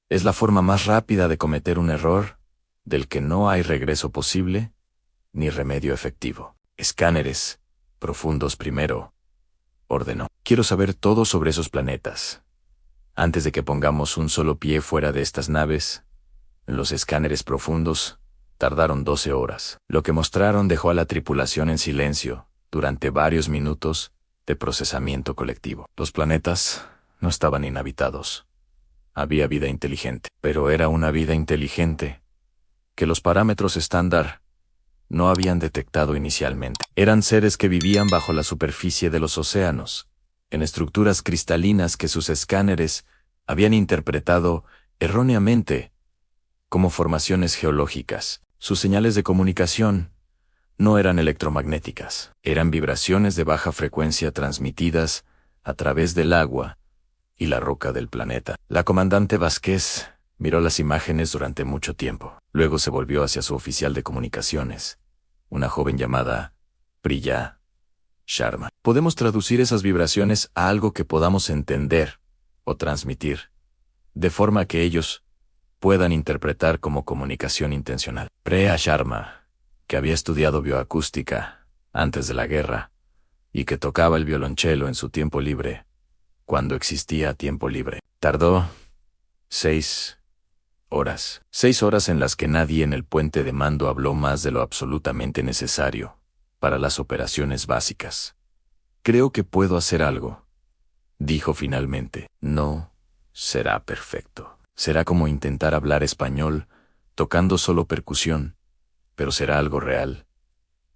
es la forma más rápida de cometer un error del que no hay regreso posible ni remedio efectivo. Escáneres profundos primero, ordenó. Quiero saber todo sobre esos planetas. Antes de que pongamos un solo pie fuera de estas naves, los escáneres profundos tardaron 12 horas. Lo que mostraron dejó a la tripulación en silencio durante varios minutos de procesamiento colectivo. Los planetas no estaban inhabitados. Había vida inteligente, pero era una vida inteligente que los parámetros estándar no habían detectado inicialmente. Eran seres que vivían bajo la superficie de los océanos, en estructuras cristalinas que sus escáneres habían interpretado erróneamente como formaciones geológicas. Sus señales de comunicación no eran electromagnéticas, eran vibraciones de baja frecuencia transmitidas a través del agua y la roca del planeta. La comandante Vázquez miró las imágenes durante mucho tiempo. Luego se volvió hacia su oficial de comunicaciones, una joven llamada Priya Sharma. Podemos traducir esas vibraciones a algo que podamos entender o transmitir, de forma que ellos puedan interpretar como comunicación intencional. Priya Sharma, que había estudiado bioacústica antes de la guerra y que tocaba el violonchelo en su tiempo libre, cuando existía tiempo libre, tardó 6 horas. 6 horas en las que nadie en el puente de mando habló más de lo absolutamente necesario para las operaciones básicas. Creo que puedo hacer algo, dijo finalmente. No será perfecto. Será como intentar hablar español tocando solo percusión, pero será algo real.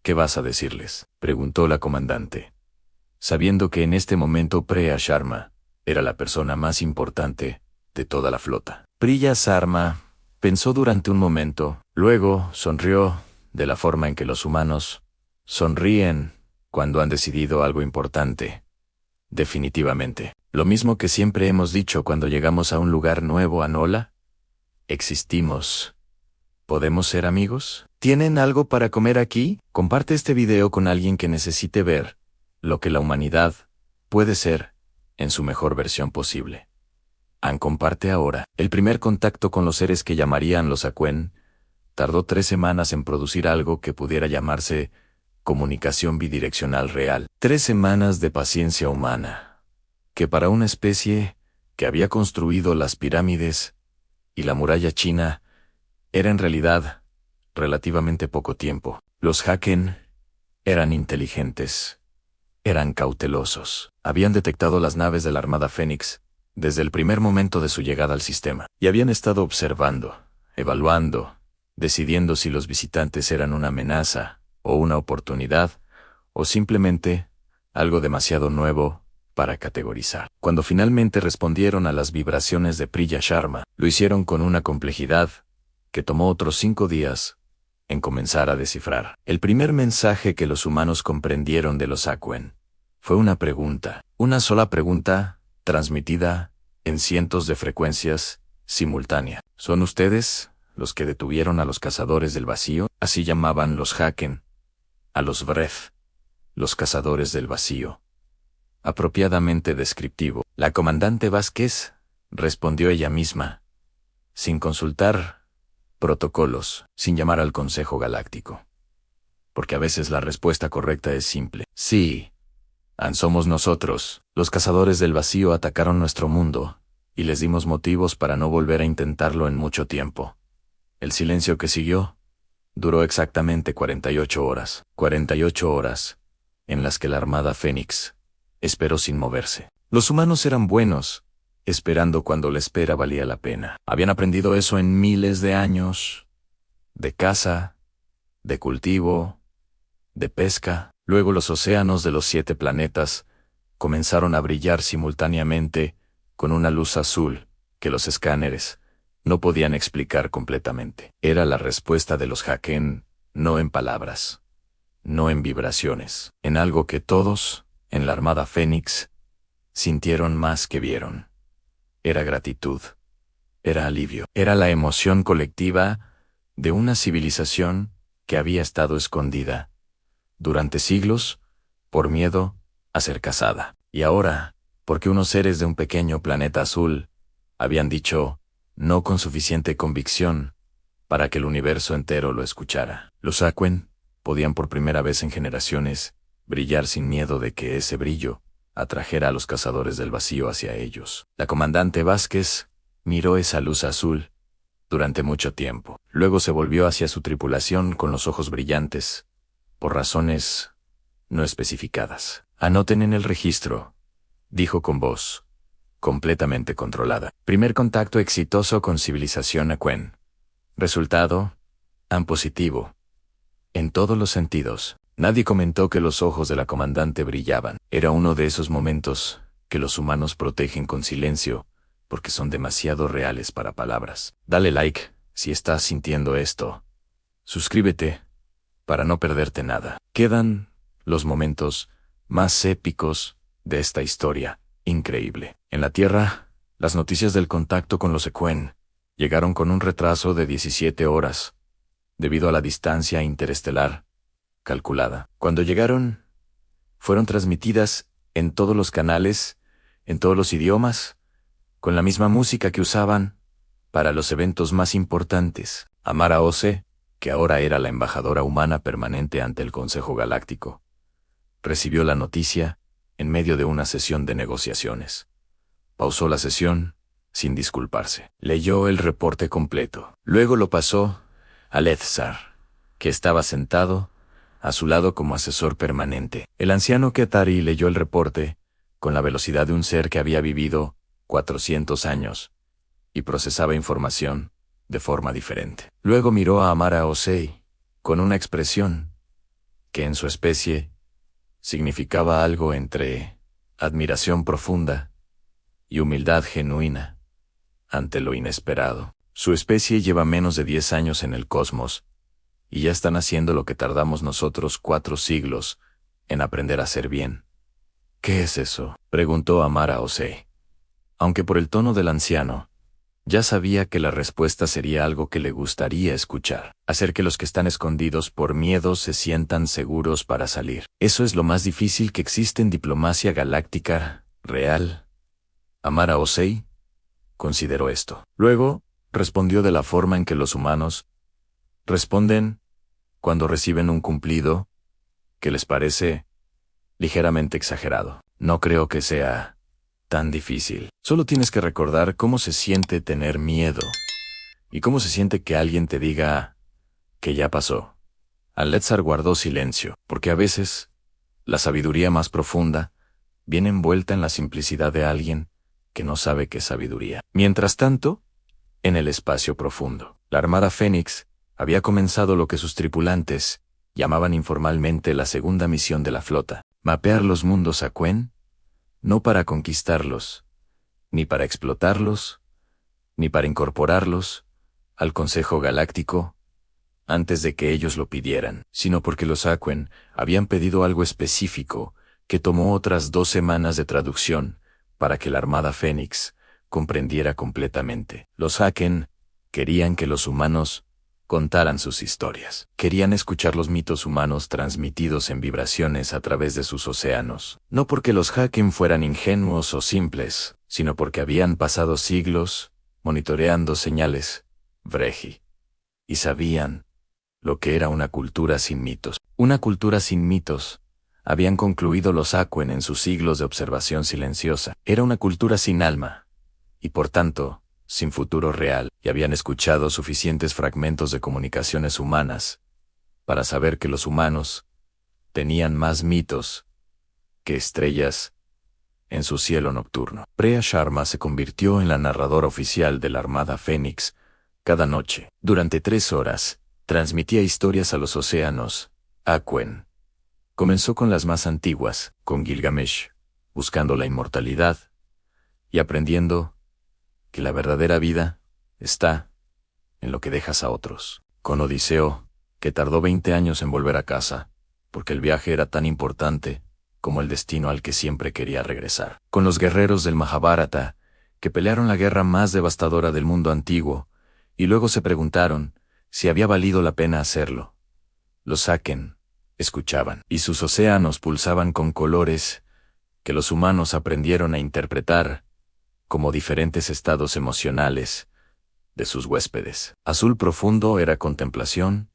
¿Qué vas a decirles?, preguntó la comandante, sabiendo que en este momento Priya Sharma era la persona más importante de toda la flota. Priya Sharma pensó durante un momento, luego sonrió de la forma en que los humanos sonríen cuando han decidido algo importante. Definitivamente. Lo mismo que siempre hemos dicho cuando llegamos a un lugar nuevo, Anola. Existimos. ¿Podemos ser amigos? ¿Tienen algo para comer aquí? Comparte este video con alguien que necesite ver lo que la humanidad puede ser en su mejor versión posible. Comparte ahora. El primer contacto con los seres que llamarían los Aquen tardó 3 semanas en producir algo que pudiera llamarse comunicación bidireccional real. 3 semanas de paciencia humana, que para una especie que había construido las pirámides y la muralla china era en realidad relativamente poco tiempo. Los Haken eran inteligentes, eran cautelosos. Habían detectado las naves de la Armada Fénix desde el primer momento de su llegada al sistema, y habían estado observando, evaluando, decidiendo si los visitantes eran una amenaza o una oportunidad, o simplemente algo demasiado nuevo para categorizar. Cuando finalmente respondieron a las vibraciones de Priya Sharma, lo hicieron con una complejidad que tomó otros 5 días en comenzar a descifrar. El primer mensaje que los humanos comprendieron de los Aquen fue una pregunta, una sola pregunta, transmitida en cientos de frecuencias simultáneas. ¿Son ustedes los que detuvieron a los cazadores del vacío? Así llamaban los Haken a los Vreth, los cazadores del vacío. Apropiadamente descriptivo. La comandante Vázquez respondió ella misma, sin consultar protocolos, sin llamar al Consejo Galáctico. Porque a veces la respuesta correcta es simple. Sí, somos nosotros. Los cazadores del vacío atacaron nuestro mundo, y les dimos motivos para no volver a intentarlo en mucho tiempo. El silencio que siguió duró exactamente 48 horas. 48 horas en las que la Armada Fénix esperó sin moverse. Los humanos eran buenos, esperando cuando la espera valía la pena. Habían aprendido eso en miles de años de caza, de cultivo, de pesca. Luego los océanos de los 7 planetas comenzaron a brillar simultáneamente con una luz azul que los escáneres no podían explicar completamente. Era la respuesta de los Haken, no en palabras, no en vibraciones, en algo que todos, en la Armada Fénix, sintieron más que vieron. Era gratitud, era alivio, era la emoción colectiva de una civilización que había estado escondida durante siglos, por miedo a ser cazada. Y ahora, porque unos seres de un pequeño planeta azul habían dicho no con suficiente convicción para que el universo entero lo escuchara. Los Aquen podían por primera vez en generaciones brillar sin miedo de que ese brillo atrajera a los cazadores del vacío hacia ellos. La comandante Vázquez miró esa luz azul durante mucho tiempo. Luego se volvió hacia su tripulación con los ojos brillantes, por razones no especificadas. «Anoten en el registro», dijo con voz completamente controlada. «Primer contacto exitoso con civilización Aquen. Resultado, an positivo. En todos los sentidos». Nadie comentó que los ojos de la comandante brillaban. Era uno de esos momentos que los humanos protegen con silencio porque son demasiado reales para palabras. Dale like si estás sintiendo esto. Suscríbete para no perderte nada. Quedan los momentos más épicos de esta historia increíble. En la Tierra, las noticias del contacto con los Aquen llegaron con un retraso de 17 horas, debido a la distancia interestelar calculada. Cuando llegaron, fueron transmitidas en todos los canales, en todos los idiomas, con la misma música que usaban para los eventos más importantes. Amara Ose, que ahora era la embajadora humana permanente ante el Consejo Galáctico, recibió la noticia en medio de una sesión de negociaciones. Pausó la sesión sin disculparse. Leyó el reporte completo. Luego lo pasó a Lethzar, que estaba sentado a su lado como asesor permanente. El anciano Ketari leyó el reporte con la velocidad de un ser que había vivido 400 años y procesaba información de forma diferente. Luego miró a Amara Osei con una expresión que en su especie significaba algo entre admiración profunda y humildad genuina ante lo inesperado. Su especie lleva menos de 10 años en el cosmos y ya están haciendo lo que tardamos nosotros 4 siglos en aprender a hacer bien. ¿Qué es eso?, preguntó Amara Osei. Aunque por el tono del anciano, ya sabía que la respuesta sería algo que le gustaría escuchar. Hacer que los que están escondidos por miedo se sientan seguros para salir. Eso es lo más difícil que existe en diplomacia galáctica real. Amara Osei consideró esto. Luego, respondió de la forma en que los humanos responden cuando reciben un cumplido que les parece ligeramente exagerado. No creo que sea tan difícil. Solo tienes que recordar cómo se siente tener miedo y cómo se siente que alguien te diga que ya pasó. Aletzar guardó silencio, porque a veces la sabiduría más profunda viene envuelta en la simplicidad de alguien que no sabe qué es sabiduría. Mientras tanto, en el espacio profundo, la Armada Fénix había comenzado lo que sus tripulantes llamaban informalmente la segunda misión de la flota: mapear los mundos Aquen, no para conquistarlos, ni para explotarlos, ni para incorporarlos al Consejo Galáctico antes de que ellos lo pidieran, sino porque los Aquen habían pedido algo específico que tomó otras 2 semanas de traducción para que la Armada Fénix comprendiera completamente. Los Aquen querían que los humanos contaran sus historias. Querían escuchar los mitos humanos transmitidos en vibraciones a través de sus océanos. No porque los Aquen fueran ingenuos o simples, sino porque habían pasado siglos monitoreando señales Breji y sabían lo que era una cultura sin mitos. Una cultura sin mitos, habían concluido los Aquen en sus siglos de observación silenciosa. Era una cultura sin alma, y por tanto, sin futuro real, y habían escuchado suficientes fragmentos de comunicaciones humanas para saber que los humanos tenían más mitos que estrellas en su cielo nocturno. Preya Sharma se convirtió en la narradora oficial de la Armada Fénix cada noche. Durante 3 horas, transmitía historias a los océanos Aquen. Comenzó con las más antiguas, con Gilgamesh, buscando la inmortalidad y aprendiendo que la verdadera vida está en lo que dejas a otros. Con Odiseo, que tardó 20 años en volver a casa, porque el viaje era tan importante como el destino al que siempre quería regresar. Con los guerreros del Mahabharata, que pelearon la guerra más devastadora del mundo antiguo, y luego se preguntaron si había valido la pena hacerlo. Los Aquen escuchaban, y sus océanos pulsaban con colores que los humanos aprendieron a interpretar como diferentes estados emocionales de sus huéspedes. Azul profundo era contemplación,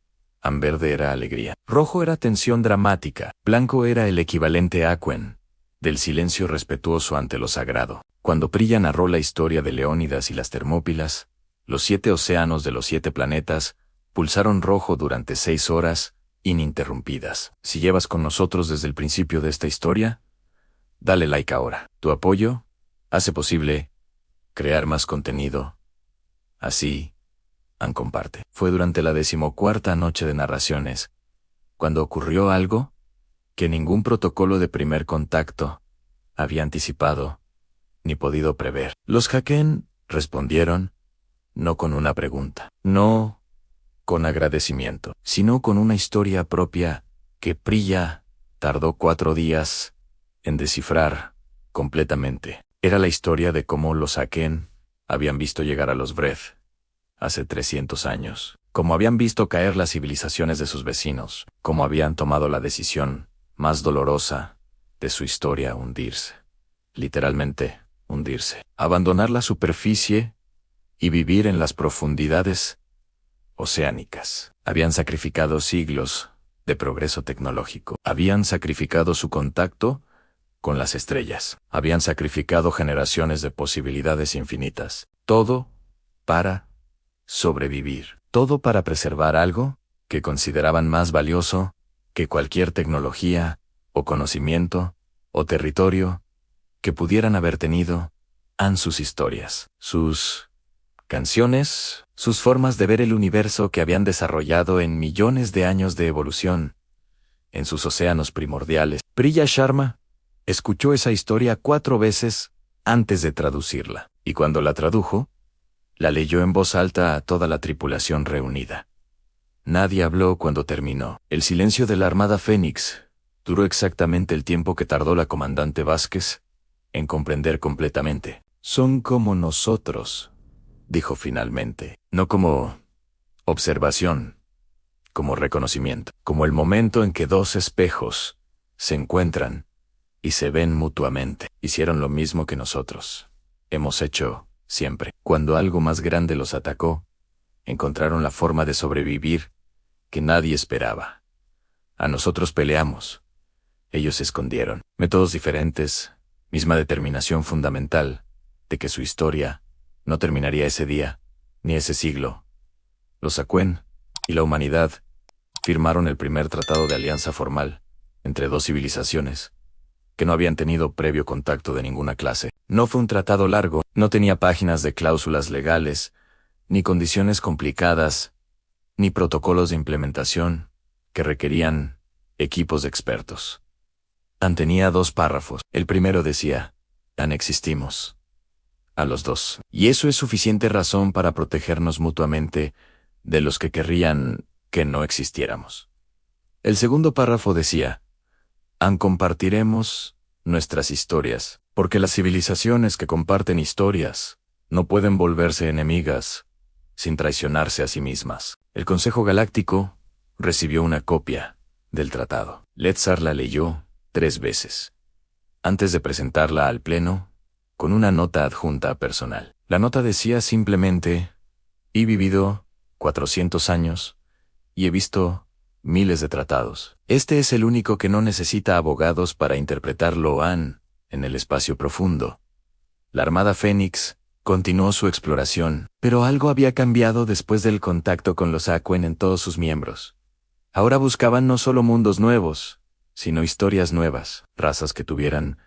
Verde era alegría. Rojo era tensión dramática. Blanco era el equivalente a Aquen, del silencio respetuoso ante lo sagrado. Cuando Priya narró la historia de Leónidas y las Termópilas, los 7 océanos de los 7 planetas pulsaron rojo durante 6 horas, ininterrumpidas. Si llevas con nosotros desde el principio de esta historia, dale like ahora. Tu apoyo hace posible crear más contenido. Así, comparte. Fue durante la 14ª noche de narraciones, cuando ocurrió algo que ningún protocolo de primer contacto había anticipado ni podido prever. Los Haken respondieron, no con una pregunta, no con agradecimiento, sino con una historia propia que Priya tardó 4 días en descifrar completamente. Era la historia de cómo los Haken habían visto llegar a los Vreth hace 300 años, cómo habían visto caer las civilizaciones de sus vecinos, cómo habían tomado la decisión más dolorosa de su historia: hundirse. Literalmente, hundirse. Abandonar la superficie y vivir en las profundidades oceánicas. Habían sacrificado siglos de progreso tecnológico. Habían sacrificado su contacto con las estrellas. Habían sacrificado generaciones de posibilidades infinitas. Todo para sobrevivir. Todo para preservar algo que consideraban más valioso que cualquier tecnología, o conocimiento, o territorio que pudieran haber tenido en sus historias, sus canciones, sus formas de ver el universo que habían desarrollado en millones de años de evolución, en sus océanos primordiales. Priya Sharma escuchó esa historia 4 veces antes de traducirla, y cuando la tradujo, la leyó en voz alta a toda la tripulación reunida. Nadie habló cuando terminó. El silencio de la Armada Fénix duró exactamente el tiempo que tardó la comandante Vázquez en comprender completamente. Son como nosotros, dijo finalmente, no como observación, como reconocimiento, como el momento en que 2 espejos se encuentran y se ven mutuamente. Hicieron lo mismo que nosotros hemos hecho siempre. Cuando algo más grande los atacó, encontraron la forma de sobrevivir que nadie esperaba. A nosotros peleamos. Ellos se escondieron. Métodos diferentes, misma determinación fundamental de que su historia no terminaría ese día, ni ese siglo. Los Aquen y la humanidad firmaron el primer tratado de alianza formal entre 2 civilizaciones que no habían tenido previo contacto de ninguna clase. No fue un tratado largo, no tenía páginas de cláusulas legales, ni condiciones complicadas, ni protocolos de implementación que requerían equipos de expertos. Tenía 2 párrafos. El primero decía, existimos a los 2. Y eso es suficiente razón para protegernos mutuamente de los que querrían que no existiéramos. El segundo párrafo decía, compartiremos nuestras historias, porque las civilizaciones que comparten historias no pueden volverse enemigas sin traicionarse a sí mismas. El Consejo Galáctico recibió una copia del tratado. Letzar la leyó 3 veces, antes de presentarla al Pleno, con una nota adjunta personal. La nota decía simplemente, he vivido 400 años y he visto miles de tratados. Este es el único que no necesita abogados para interpretarlo en el espacio profundo. La Armada Fénix continuó su exploración, pero algo había cambiado después del contacto con los Aquen en todos sus miembros. Ahora buscaban no solo mundos nuevos, sino historias nuevas, razas que tuvieran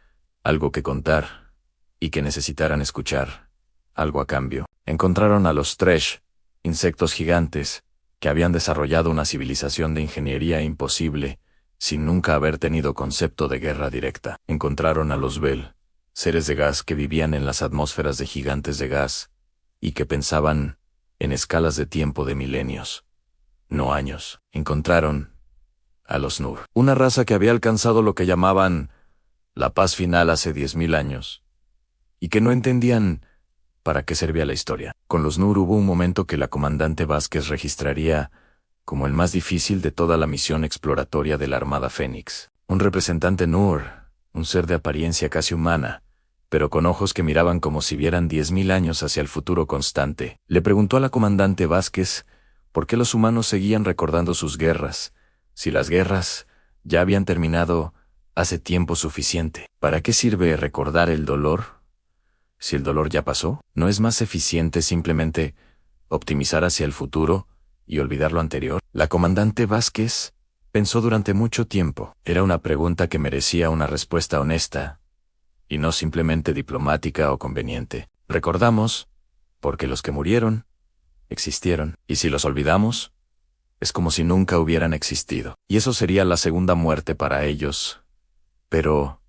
algo que contar y que necesitaran escuchar algo a cambio. Encontraron a los Tresh, insectos gigantes, que habían desarrollado una civilización de ingeniería imposible, sin nunca haber tenido concepto de guerra directa. Encontraron a los Bel, seres de gas que vivían en las atmósferas de gigantes de gas, y que pensaban en escalas de tiempo de milenios, no años. Encontraron a los Nur, una raza que había alcanzado lo que llamaban la paz final hace 10.000 años, y que no entendían para qué servía la historia. Con los Nur hubo un momento que la comandante Vázquez registraría como el más difícil de toda la misión exploratoria de la Armada Fénix. Un representante Nur, un ser de apariencia casi humana, pero con ojos que miraban como si vieran 10.000 años hacia el futuro constante, le preguntó a la comandante Vázquez ¿Por qué los humanos seguían recordando sus guerras, si las guerras ya habían terminado hace tiempo suficiente? ¿Para qué sirve recordar el dolor si el dolor ya pasó? ¿No es más eficiente simplemente optimizar hacia el futuro y olvidar lo anterior? La comandante Vázquez pensó durante mucho tiempo. Era una pregunta que merecía una respuesta honesta, y no simplemente diplomática o conveniente. Recordamos, porque los que murieron existieron, y si los olvidamos, es como si nunca hubieran existido. Y eso sería la segunda muerte para ellos. Pero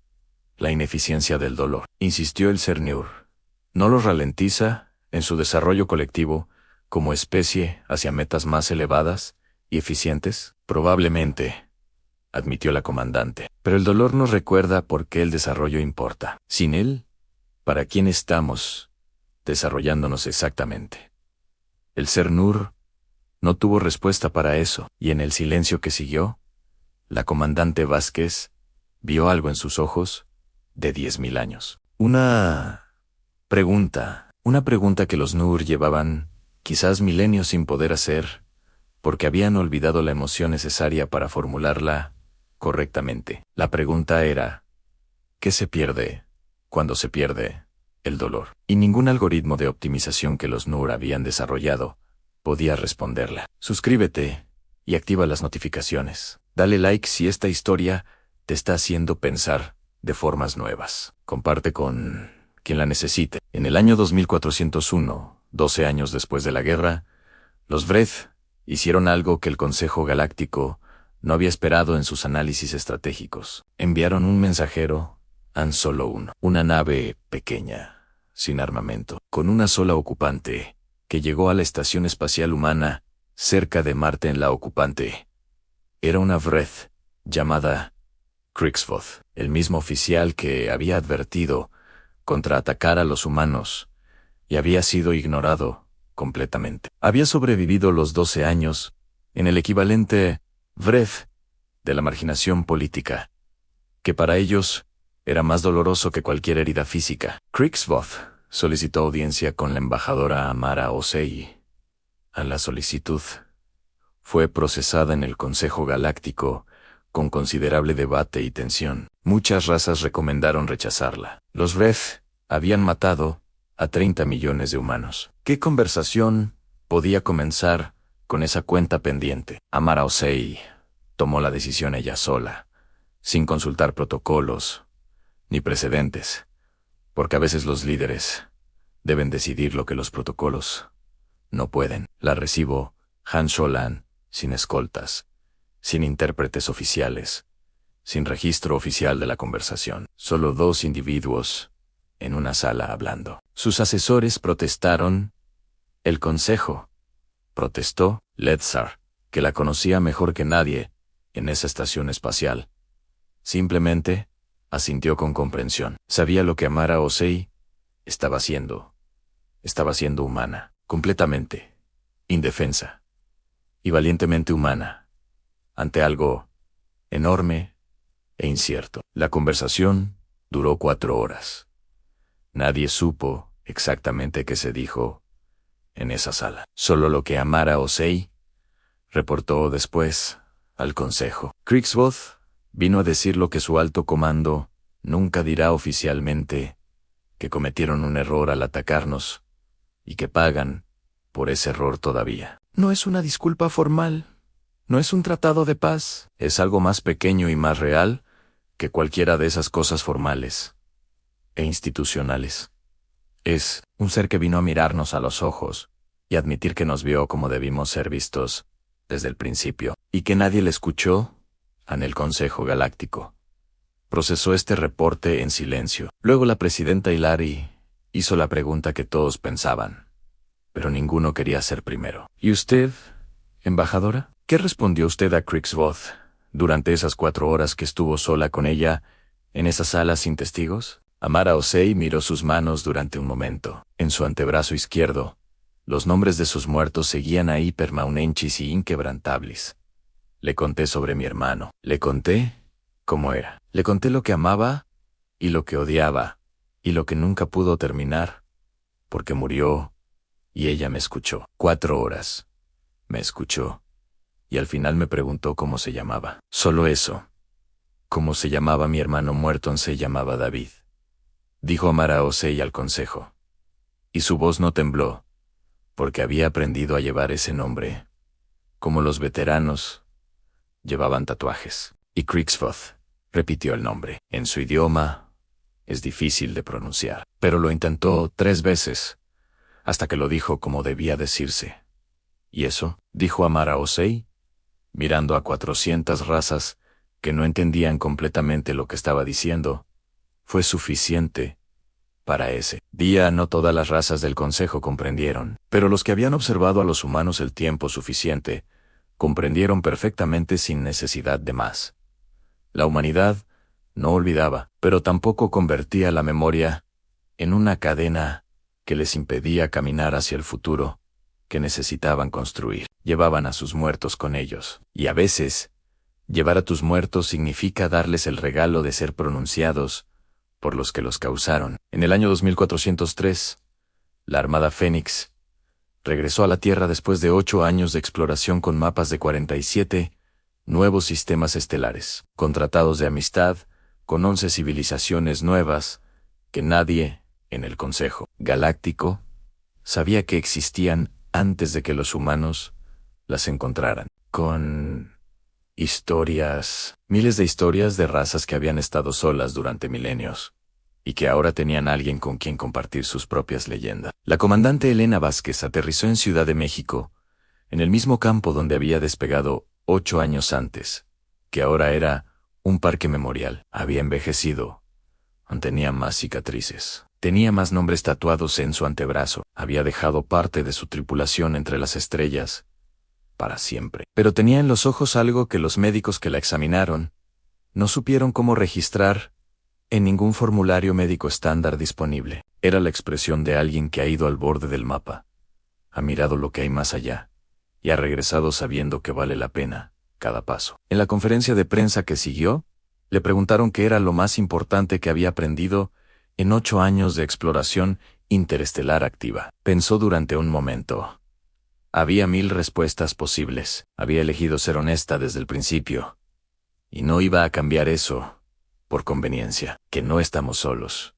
la ineficiencia del dolor, insistió el Sernur, ¿no los ralentiza en su desarrollo colectivo como especie hacia metas más elevadas y eficientes? Probablemente, admitió la comandante. Pero el dolor nos recuerda por qué el desarrollo importa. Sin él, ¿para quién estamos desarrollándonos exactamente? El Sernur no tuvo respuesta para eso, y en el silencio que siguió, la comandante Vázquez vio algo en sus ojos de 10.000 años. Una pregunta que los Nur llevaban quizás milenios sin poder hacer, porque habían olvidado la emoción necesaria para formularla correctamente. La pregunta era, ¿qué se pierde cuando se pierde el dolor? Y ningún algoritmo de optimización que los Nur habían desarrollado podía responderla. Suscríbete y activa las notificaciones. Dale like si esta historia te está haciendo pensar de formas nuevas. Comparte con quien la necesite. En el año 2401, 12 años después de la guerra, los Vreth hicieron algo que el Consejo Galáctico no había esperado en sus análisis estratégicos. Enviaron un mensajero, Han Solo 1, una nave pequeña, sin armamento, con una sola ocupante, que llegó a la estación espacial humana, cerca de Marte. En la ocupante era una Vreth llamada Crixvoth, el mismo oficial que había advertido contra atacar a los humanos, y había sido ignorado completamente. Había sobrevivido los 12 años en el equivalente Vreth de la marginación política, que para ellos era más doloroso que cualquier herida física. Crixvoth solicitó audiencia con la embajadora Amara Osei. A la solicitud fue procesada en el Consejo Galáctico con considerable debate y tensión. Muchas razas recomendaron rechazarla. Los Vreth habían matado a 30 millones de humanos. ¿Qué conversación podía comenzar con esa cuenta pendiente? Amara Osei tomó la decisión ella sola, sin consultar protocolos ni precedentes, porque a veces los líderes deben decidir lo que los protocolos no pueden. La recibo, Han Solan, sin escoltas, sin intérpretes oficiales, sin registro oficial de la conversación. Solo 2 individuos en una sala hablando. Sus asesores protestaron. El consejo protestó. Ledzar, que la conocía mejor que nadie en esa estación espacial, simplemente asintió con comprensión. Sabía lo que Amara Osei estaba haciendo. Estaba siendo humana, completamente indefensa y valientemente humana, ante algo enorme e incierto. La conversación duró 4 horas. Nadie supo exactamente qué se dijo en esa sala. Solo lo que Amara Osei reportó después al consejo. Crixvoth vino a decir lo que su alto comando nunca dirá oficialmente, que cometieron un error al atacarnos y que pagan por ese error todavía. No es una disculpa formal, no es un tratado de paz, es algo más pequeño y más real que cualquiera de esas cosas formales e institucionales. Es un ser que vino a mirarnos a los ojos y admitir que nos vio como debimos ser vistos desde el principio, y que nadie le escuchó en el Consejo Galáctico. Procesó este reporte en silencio. Luego la presidenta Hilary hizo la pregunta que todos pensaban, pero ninguno quería ser primero. ¿Y usted, embajadora? ¿Qué respondió usted a Crixvoth durante esas 4 horas que estuvo sola con ella en esa sala sin testigos? Amara Osei miró sus manos durante un momento. En su antebrazo izquierdo, los nombres de sus muertos seguían ahí permanentes y inquebrantables. Le conté sobre mi hermano. Le conté cómo era. Le conté lo que amaba y lo que odiaba y lo que nunca pudo terminar, porque murió y ella me escuchó. 4 horas. Me escuchó, y al final me preguntó cómo se llamaba. Solo eso. ¿Cómo se llamaba mi hermano muerto? Se llamaba David, dijo Amara Osei al consejo. Y su voz no tembló, porque había aprendido a llevar ese nombre, como los veteranos llevaban tatuajes. Y Crixfoth repitió el nombre. En su idioma es difícil de pronunciar, pero lo intentó 3 veces, hasta que lo dijo como debía decirse. ¿Y eso?, dijo Amara Osei, mirando a 400 razas que no entendían completamente lo que estaba diciendo. Fue suficiente para ese día. No todas las razas del consejo comprendieron, pero los que habían observado a los humanos el tiempo suficiente comprendieron perfectamente sin necesidad de más. La humanidad no olvidaba, pero tampoco convertía la memoria en una cadena que les impedía caminar hacia el futuro que necesitaban construir. Llevaban a sus muertos con ellos, y a veces, llevar a tus muertos significa darles el regalo de ser pronunciados por los que los causaron. En el año 2403, la Armada Fénix regresó a la Tierra después de 8 años de exploración con mapas de 47 nuevos sistemas estelares, con tratados de amistad, con 11 civilizaciones nuevas que nadie en el Consejo Galáctico sabía que existían antes de que los humanos las encontraran, con historias, miles de historias de razas que habían estado solas durante milenios, y que ahora tenían a alguien con quien compartir sus propias leyendas. La comandante Elena Vázquez aterrizó en Ciudad de México, en el mismo campo donde había despegado 8 años antes, que ahora era un parque memorial. Había envejecido, tenía más cicatrices, tenía más nombres tatuados en su antebrazo, había dejado parte de su tripulación entre las estrellas para siempre. Pero tenía en los ojos algo que los médicos que la examinaron no supieron cómo registrar en ningún formulario médico estándar disponible. Era la expresión de alguien que ha ido al borde del mapa, ha mirado lo que hay más allá, y ha regresado sabiendo que vale la pena cada paso. En la conferencia de prensa que siguió, le preguntaron qué era lo más importante que había aprendido en 8 años de exploración interestelar activa. Pensó durante un momento. Había 1000 respuestas posibles. Había elegido ser honesta desde el principio, y no iba a cambiar eso por conveniencia. Que no estamos solos.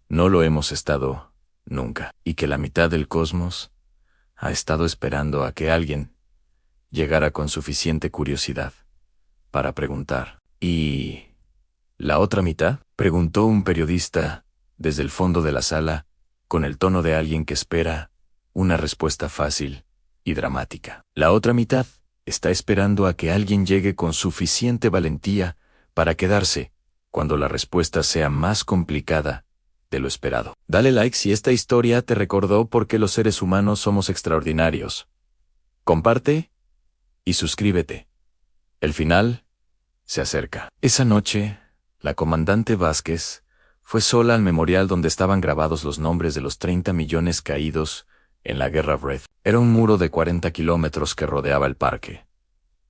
No lo hemos estado nunca. Y que la mitad del cosmos ha estado esperando a que alguien llegara con suficiente curiosidad para preguntar. ¿Y la otra mitad?, preguntó un periodista desde el fondo de la sala, con el tono de alguien que espera una respuesta fácil y dramática. La otra mitad está esperando a que alguien llegue con suficiente valentía para quedarse cuando la respuesta sea más complicada de lo esperado. Dale like si esta historia te recordó por qué los seres humanos somos extraordinarios. Comparte y suscríbete. El final se acerca. Esa noche, la comandante Vázquez fue sola al memorial donde estaban grabados los nombres de los 30 millones caídos en la Guerra Breath. Era un muro de 40 kilómetros que rodeaba el parque.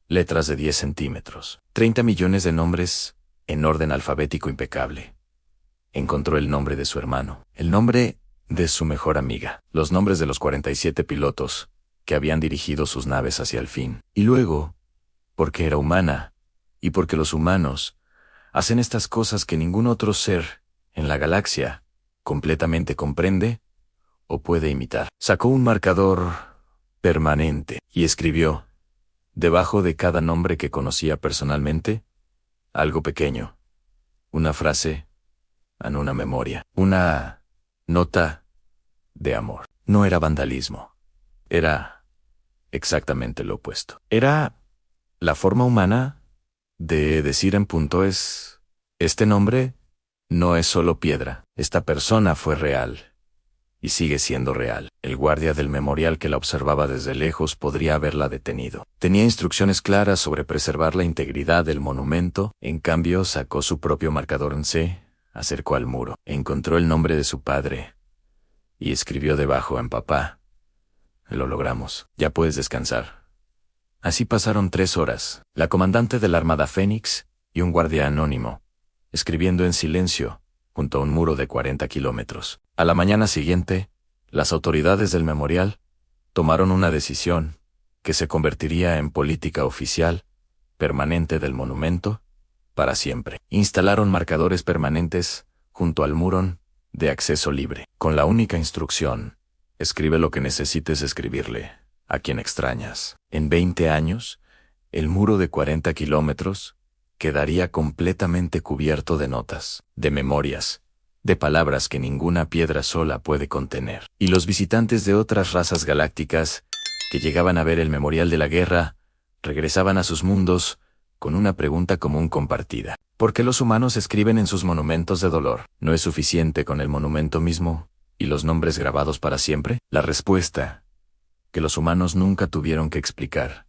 Letras de 10 centímetros. 30 millones de nombres en orden alfabético impecable. Encontró el nombre de su hermano, el nombre de su mejor amiga, los nombres de los 47 pilotos que habían dirigido sus naves hacia el fin. Y luego, porque era humana, y porque los humanos hacen estas cosas que ningún otro ser en la galaxia completamente comprende o puede imitar. Sacó un marcador permanente y escribió, debajo de cada nombre que conocía personalmente, algo pequeño, una frase, en una memoria, una nota de amor. No era vandalismo. Era exactamente lo opuesto. Era la forma humana de decir en punto es, este nombre no es solo piedra. Esta persona fue real. Y sigue siendo real. El guardia del memorial que la observaba desde lejos podría haberla detenido. Tenía instrucciones claras sobre preservar la integridad del monumento. En cambio, sacó su propio marcador en C, acercó al muro, encontró el nombre de su padre y escribió debajo en papá. Lo logramos. Ya puedes descansar. Así pasaron 3 horas. La comandante de la Armada Fénix y un guardia anónimo, escribiendo en silencio, junto a un muro de 40 kilómetros. A la mañana siguiente, las autoridades del memorial tomaron una decisión que se convertiría en política oficial, permanente del monumento, para siempre. Instalaron marcadores permanentes junto al muro de acceso libre, con la única instrucción: escribe lo que necesites escribirle a quien extrañas. En 20 años, el muro de 40 kilómetros quedaría completamente cubierto de notas, de memorias, de palabras que ninguna piedra sola puede contener. Y los visitantes de otras razas galácticas que llegaban a ver el memorial de la guerra regresaban a sus mundos con una pregunta común compartida: ¿por qué los humanos escriben en sus monumentos de dolor? ¿No es suficiente con el monumento mismo y los nombres grabados para siempre? La respuesta, que los humanos nunca tuvieron que explicar,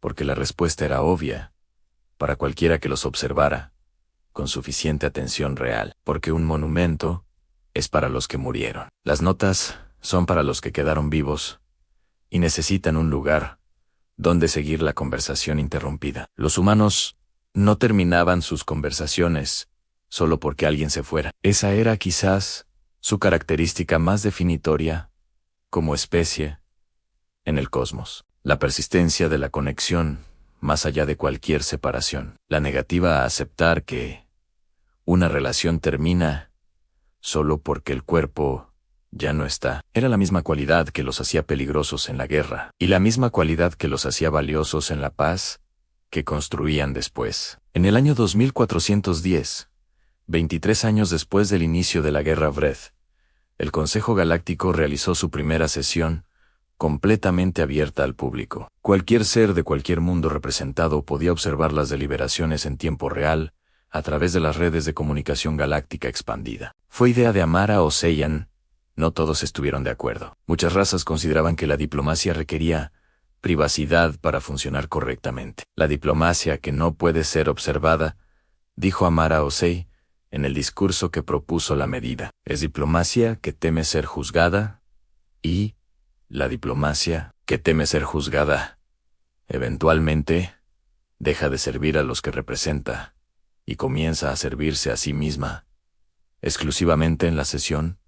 porque la respuesta era obvia para cualquiera que los observara con suficiente atención real, porque un monumento es para los que murieron. Las notas son para los que quedaron vivos y necesitan un lugar donde seguir la conversación interrumpida. Los humanos no terminaban sus conversaciones solo porque alguien se fuera. Esa era quizás su característica más definitoria como especie en el cosmos. La persistencia de la conexión más allá de cualquier separación. La negativa a aceptar que una relación termina solo porque el cuerpo ya no está. Era la misma cualidad que los hacía peligrosos en la guerra, y la misma cualidad que los hacía valiosos en la paz que construían después. En el año 2410, 23 años después del inicio de la Guerra Vreth, el Consejo Galáctico realizó su primera sesión, completamente abierta al público. Cualquier ser de cualquier mundo representado podía observar las deliberaciones en tiempo real a través de las redes de comunicación galáctica expandida. Fue idea de Amara o Seiyan. No todos estuvieron de acuerdo. Muchas razas consideraban que la diplomacia requería privacidad para funcionar correctamente. La diplomacia que no puede ser observada, dijo Amara Osei en el discurso que propuso la medida, es diplomacia que teme ser juzgada, y la diplomacia que teme ser juzgada eventualmente deja de servir a los que representa y comienza a servirse a sí misma. Exclusivamente en la sesión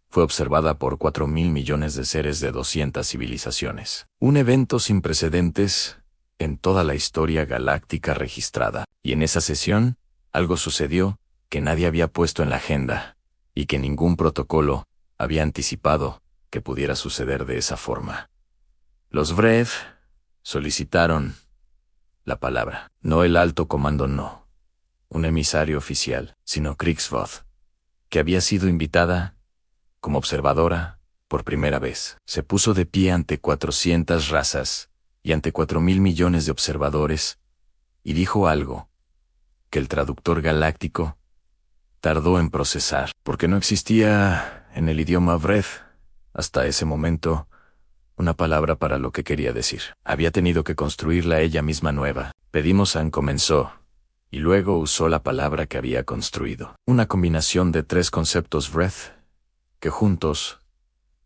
fue observada por 4.000 millones de seres de 200 civilizaciones. Un evento sin precedentes en toda la historia galáctica registrada. Y en esa sesión, algo sucedió que nadie había puesto en la agenda, y que ningún protocolo había anticipado que pudiera suceder de esa forma. Los Vreth solicitaron la palabra. No el alto comando, no un emisario oficial, sino Krixvoth, que había sido invitada como observadora por primera vez. Se puso de pie ante 400 razas y ante 4.000 millones de observadores y dijo algo que el traductor galáctico tardó en procesar, porque no existía en el idioma Vreth hasta ese momento una palabra para lo que quería decir. Había tenido que construirla ella misma nueva. Pedimosan comenzó y luego usó la palabra que había construido. Una combinación de 3 conceptos Vreth que juntos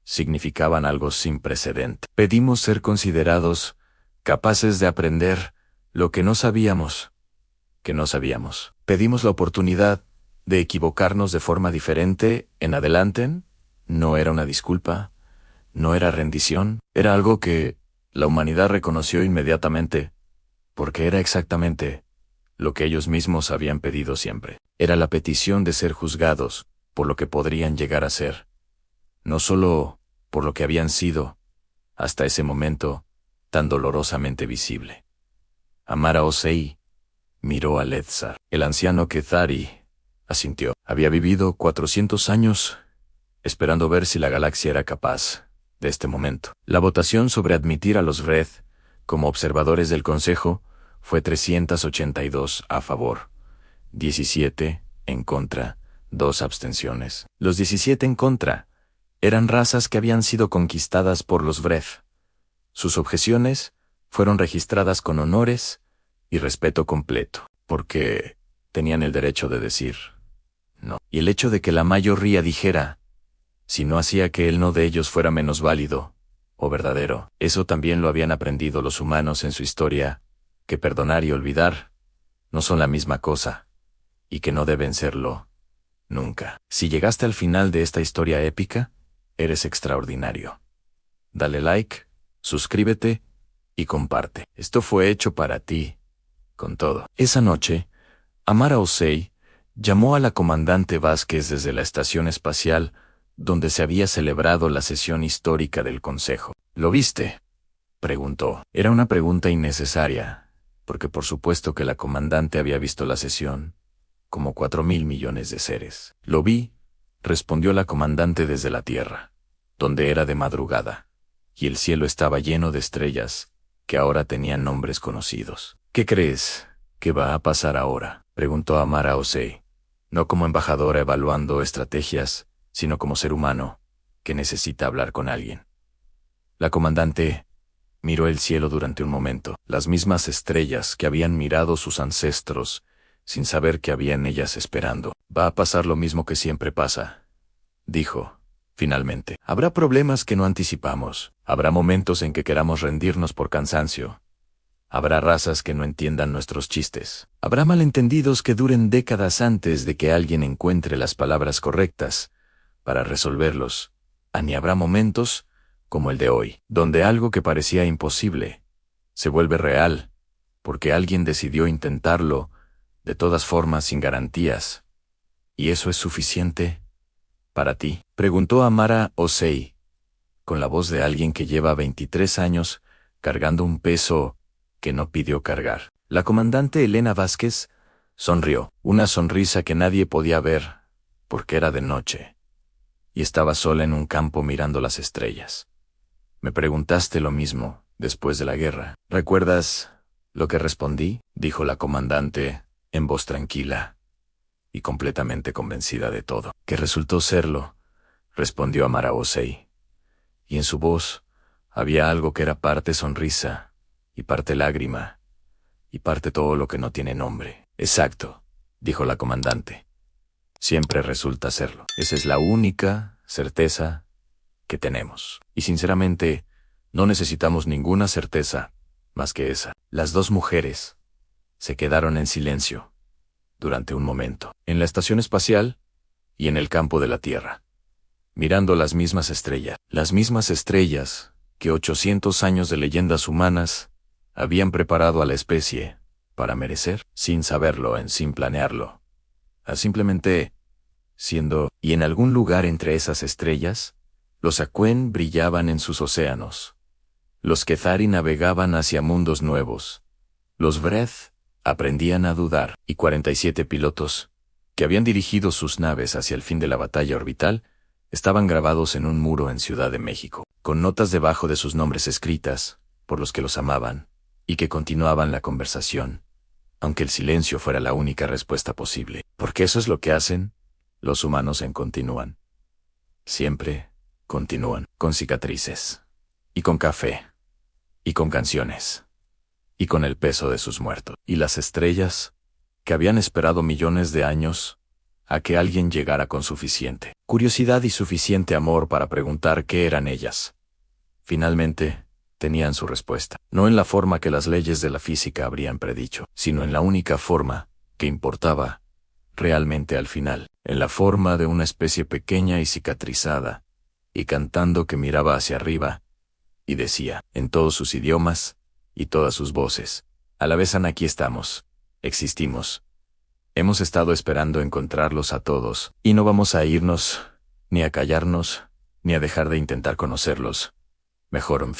significaban algo sin precedente. Pedimos ser considerados capaces de aprender lo que no sabíamos, Pedimos la oportunidad de equivocarnos de forma diferente en adelante. No era una disculpa, no era rendición, era algo que la humanidad reconoció inmediatamente, porque era exactamente lo que ellos mismos habían pedido siempre. Era la petición de ser juzgados por lo que podrían llegar a ser, no solo por lo que habían sido, hasta ese momento, tan dolorosamente visible. Amara Osei miró a Ledzar. El anciano Kethari asintió. Había vivido 400 años esperando ver si la galaxia era capaz de este momento. La votación sobre admitir a los Vreth como observadores del Consejo fue 382 a favor, 17 en contra, 2 abstenciones. Los 17 en contra eran razas que habían sido conquistadas por los Vreth. Sus objeciones fueron registradas con honores y respeto completo, porque tenían el derecho de decir no. Y el hecho de que la mayoría dijera si no hacía que el no de ellos fuera menos válido o verdadero. Eso también lo habían aprendido los humanos en su historia, que perdonar y olvidar no son la misma cosa, y que no deben serlo nunca. Si llegaste al final de esta historia épica, eres extraordinario. Dale like, suscríbete y comparte. Esto fue hecho para ti, con todo. Esa noche, Amara Osei llamó a la comandante Vázquez desde la estación espacial donde se había celebrado la sesión histórica del Consejo. ¿Lo viste?, preguntó. Era una pregunta innecesaria, porque por supuesto que la comandante había visto la sesión, como 4.000 millones de seres. Lo vi, respondió la comandante desde la Tierra, donde era de madrugada, y el cielo estaba lleno de estrellas, que ahora tenían nombres conocidos. ¿Qué crees que va a pasar ahora?, preguntó Amara Osei, no como embajadora evaluando estrategias, sino como ser humano, que necesita hablar con alguien. La comandante miró el cielo durante un momento, las mismas estrellas que habían mirado sus ancestros, sin saber que había en ellas esperando. Va a pasar lo mismo que siempre pasa, dijo, finalmente. Habrá problemas que no anticipamos, habrá momentos en que queramos rendirnos por cansancio. Habrá razas que no entiendan nuestros chistes. Habrá malentendidos que duren décadas antes de que alguien encuentre las palabras correctas para resolverlos. Ni habrá momentos, como el de hoy, donde algo que parecía imposible se vuelve real, porque alguien decidió intentarlo, de todas formas sin garantías. ¿Y eso es suficiente para ti?, preguntó Amara Osei, con la voz de alguien que lleva 23 años cargando un peso que no pidió cargar. La comandante Elena Vázquez sonrió, una sonrisa que nadie podía ver, porque era de noche, y estaba sola en un campo mirando las estrellas. Me preguntaste lo mismo después de la guerra. ¿Recuerdas lo que respondí?, dijo la comandante, en voz tranquila y completamente convencida de todo. Que resultó serlo, respondió Amara Osei, y en su voz había algo que era parte sonrisa, y parte lágrima, y parte todo lo que no tiene nombre. Exacto, dijo la comandante. Siempre resulta serlo. Esa es la única certeza que tenemos. Y sinceramente, no necesitamos ninguna certeza más que esa. Las dos mujeres se quedaron en silencio durante un momento, en la estación espacial y en el campo de la Tierra, mirando las mismas estrellas que 800 años de leyendas humanas habían preparado a la especie para merecer, sin saberlo, sin planearlo, simplemente siendo. Y en algún lugar entre esas estrellas, los Aquen brillaban en sus océanos, los Kethari navegaban hacia mundos nuevos, los Vreth aprendían a dudar, y 47 pilotos, que habían dirigido sus naves hacia el fin de la batalla orbital, estaban grabados en un muro en Ciudad de México, con notas debajo de sus nombres escritas, por los que los amaban, y que continuaban la conversación, aunque el silencio fuera la única respuesta posible. Porque eso es lo que hacen los humanos, continúan. Siempre continúan, con cicatrices, y con café, y con canciones, y con el peso de sus muertos. Y las estrellas, que habían esperado millones de años a que alguien llegara con suficiente curiosidad y suficiente amor para preguntar qué eran ellas, finalmente tenían su respuesta. No en la forma que las leyes de la física habrían predicho, sino en la única forma que importaba realmente al final, en la forma de una especie pequeña y cicatrizada, y cantando, que miraba hacia arriba y decía, en todos sus idiomas y todas sus voces, a la vez: aquí estamos, existimos. Hemos estado esperando encontrarlos a todos, y no vamos a irnos, ni a callarnos, ni a dejar de intentar conocerlos. Mejor, en fin.